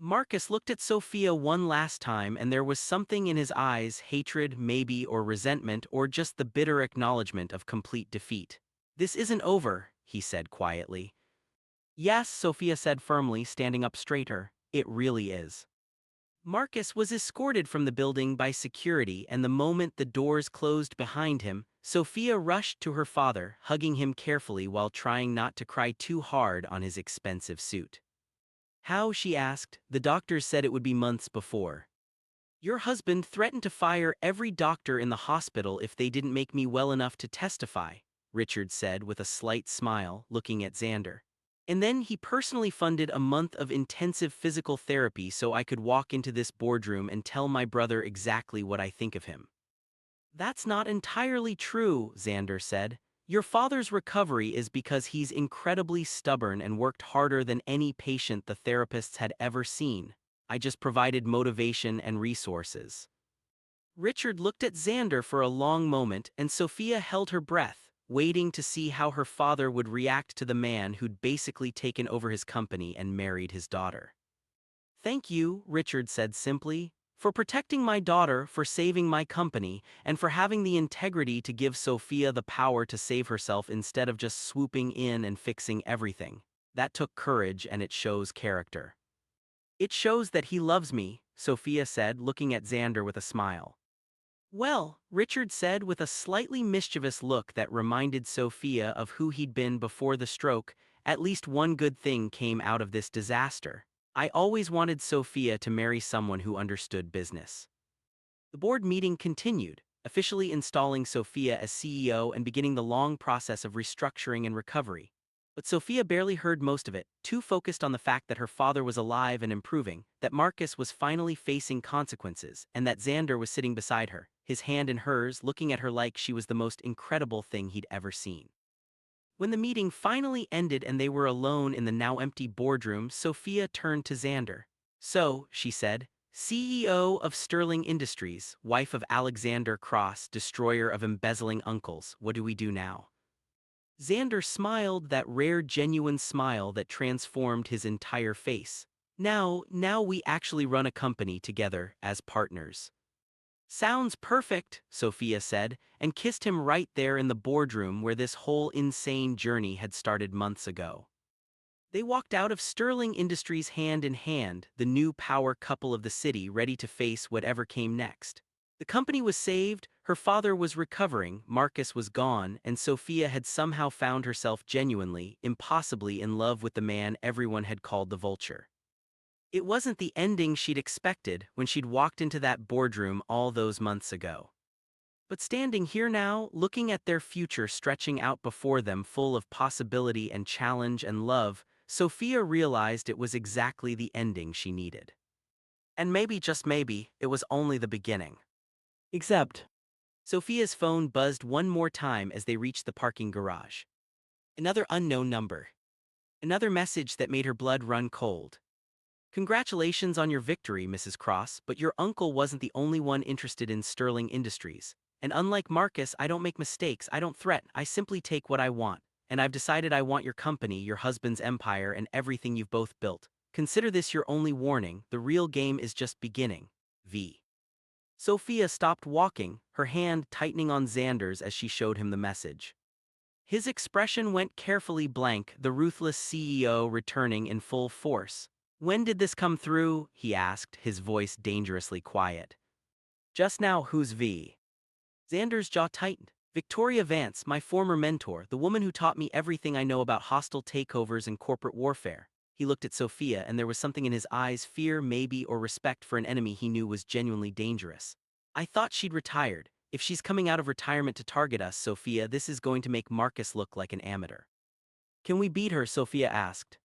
Marcus looked at Sophia one last time, and there was something in his eyes, hatred, maybe, or resentment, or just the bitter acknowledgement of complete defeat. "This isn't over," he said quietly. "Yes," Sophia said firmly, standing up straighter, "it really is." Marcus was escorted from the building by security, and the moment the doors closed behind him, Sophia rushed to her father, hugging him carefully while trying not to cry too hard on his expensive suit. "How?" she asked. "The doctors said it would be months before. Your husband threatened to fire every doctor in the hospital if they didn't make me well enough to testify," Richard said with a slight smile, looking at Xander. "And then he personally funded a month of intensive physical therapy so I could walk into this boardroom and tell my brother exactly what I think of him." "That's not entirely true," Xander said. "Your father's recovery is because he's incredibly stubborn and worked harder than any patient the therapists had ever seen. I just provided motivation and resources." Richard looked at Xander for a long moment, and Sophia held her breath, waiting to see how her father would react to the man who'd basically taken over his company and married his daughter. "Thank you," Richard said simply, "for protecting my daughter, for saving my company, and for having the integrity to give Sophia the power to save herself instead of just swooping in and fixing everything. That took courage, and it shows character." "It shows that he loves me," Sophia said, looking at Xander with a smile. "Well," Richard said with a slightly mischievous look that reminded Sophia of who he'd been before the stroke, "at least one good thing came out of this disaster. I always wanted Sophia to marry someone who understood business." The board meeting continued, officially installing Sophia as CEO and beginning the long process of restructuring and recovery. But Sophia barely heard most of it, too focused on the fact that her father was alive and improving, that Marcus was finally facing consequences, and that Xander was sitting beside her, his hand in hers, looking at her like she was the most incredible thing he'd ever seen. When the meeting finally ended and they were alone in the now empty boardroom, Sophia turned to Xander. "So," she said, "CEO of Sterling Industries, wife of Alexander Cross, destroyer of embezzling uncles, what do we do now?" Xander smiled, that rare genuine smile that transformed his entire face. Now we actually run a company together as partners." "Sounds perfect," Sophia said, and kissed him right there in the boardroom where this whole insane journey had started months ago. They walked out of Sterling Industries hand in hand, the new power couple of the city ready to face whatever came next. The company was saved, her father was recovering, Marcus was gone, and Sophia had somehow found herself genuinely, impossibly in love with the man everyone had called the Vulture. It wasn't the ending she'd expected when she'd walked into that boardroom all those months ago. But standing here now, looking at their future stretching out before them full of possibility and challenge and love, Sophia realized it was exactly the ending she needed. And maybe, just maybe, it was only the beginning. Except, Sophia's phone buzzed one more time as they reached the parking garage. Another unknown number. Another message that made her blood run cold. Congratulations on your victory, Mrs. Cross, but your uncle wasn't the only one interested in Sterling Industries. And unlike Marcus, I don't make mistakes, I don't threaten, I simply take what I want. And I've decided I want your company, your husband's empire, and everything you've both built. Consider this your only warning, the real game is just beginning. V. Sophia stopped walking, her hand tightening on Xander's as she showed him the message. His expression went carefully blank, the ruthless CEO returning in full force. When did this come through? He asked, his voice dangerously quiet. Just now, who's V? Xander's jaw tightened. Victoria Vance, my former mentor, the woman who taught me everything I know about hostile takeovers and corporate warfare. He looked at Sophia and there was something in his eyes, fear maybe or respect for an enemy he knew was genuinely dangerous. I thought she'd retired. If she's coming out of retirement to target us, Sophia, this is going to make Marcus look like an amateur. Can we beat her? Sophia asked.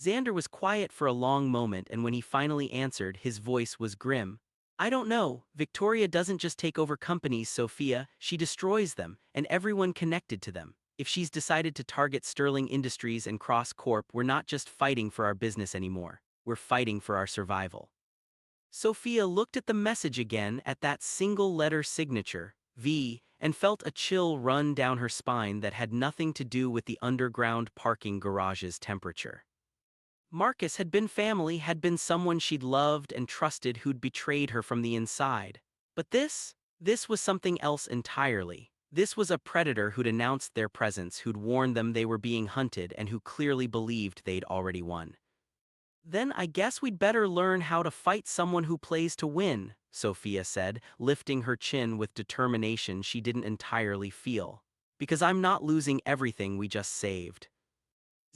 Xander was quiet for a long moment and when he finally answered, his voice was grim. I don't know, Victoria doesn't just take over companies, Sophia, she destroys them, and everyone connected to them. If she's decided to target Sterling Industries and Cross Corp, we're not just fighting for our business anymore, we're fighting for our survival. Sophia looked at the message again, at that single-letter signature, V, and felt a chill run down her spine that had nothing to do with the underground parking garage's temperature. Marcus had been family, had been someone she'd loved and trusted who'd betrayed her from the inside. But this was something else entirely. This was a predator who'd announced their presence, who'd warned them they were being hunted, and who clearly believed they'd already won. Then I guess we'd better learn how to fight someone who plays to win, Sophia said, lifting her chin with determination she didn't entirely feel. Because I'm not losing everything we just saved.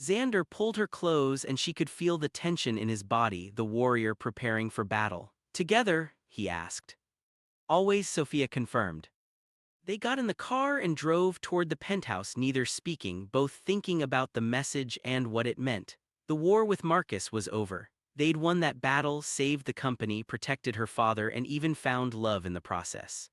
Xander pulled her close and she could feel the tension in his body, the warrior preparing for battle. Together? He asked. Always, Sophia confirmed. They got in the car and drove toward the penthouse, neither speaking, both thinking about the message and what it meant. The war with Marcus was over. They'd won that battle, saved the company, protected her father, and even found love in the process.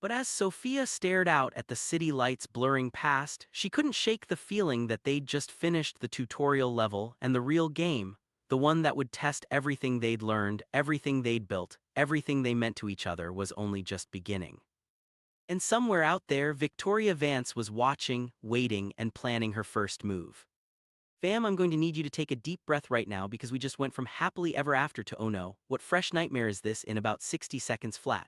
But as Sophia stared out at the city lights blurring past, she couldn't shake the feeling that they'd just finished the tutorial level and the real game, the one that would test everything they'd learned, everything they'd built, everything they meant to each other was only just beginning. And somewhere out there, Victoria Vance was watching, waiting, and planning her first move. Fam, I'm going to need you to take a deep breath right now because we just went from happily ever after to oh no, what fresh nightmare is this in about 60 seconds flat.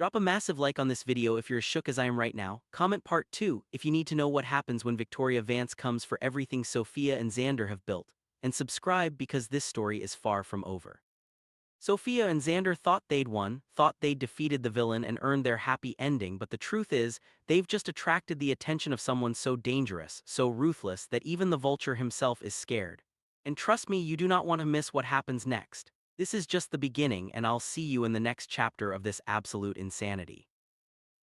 Drop a massive like on this video if you're as shook as I am right now. Comment part 2 if you need to know what happens when Victoria Vance comes for everything Sophia and Xander have built. And subscribe because this story is far from over. Sophia and Xander thought they'd won, thought they'd defeated the villain and earned their happy ending, but the truth is, they've just attracted the attention of someone so dangerous, so ruthless that even the Vulture himself is scared. And trust me, you do not want to miss what happens next. This is just the beginning and I'll see you in the next chapter of this absolute insanity.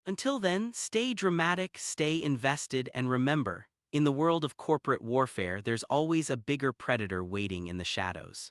Until then, stay dramatic, stay invested, and remember, in the world of corporate warfare there's always a bigger predator waiting in the shadows.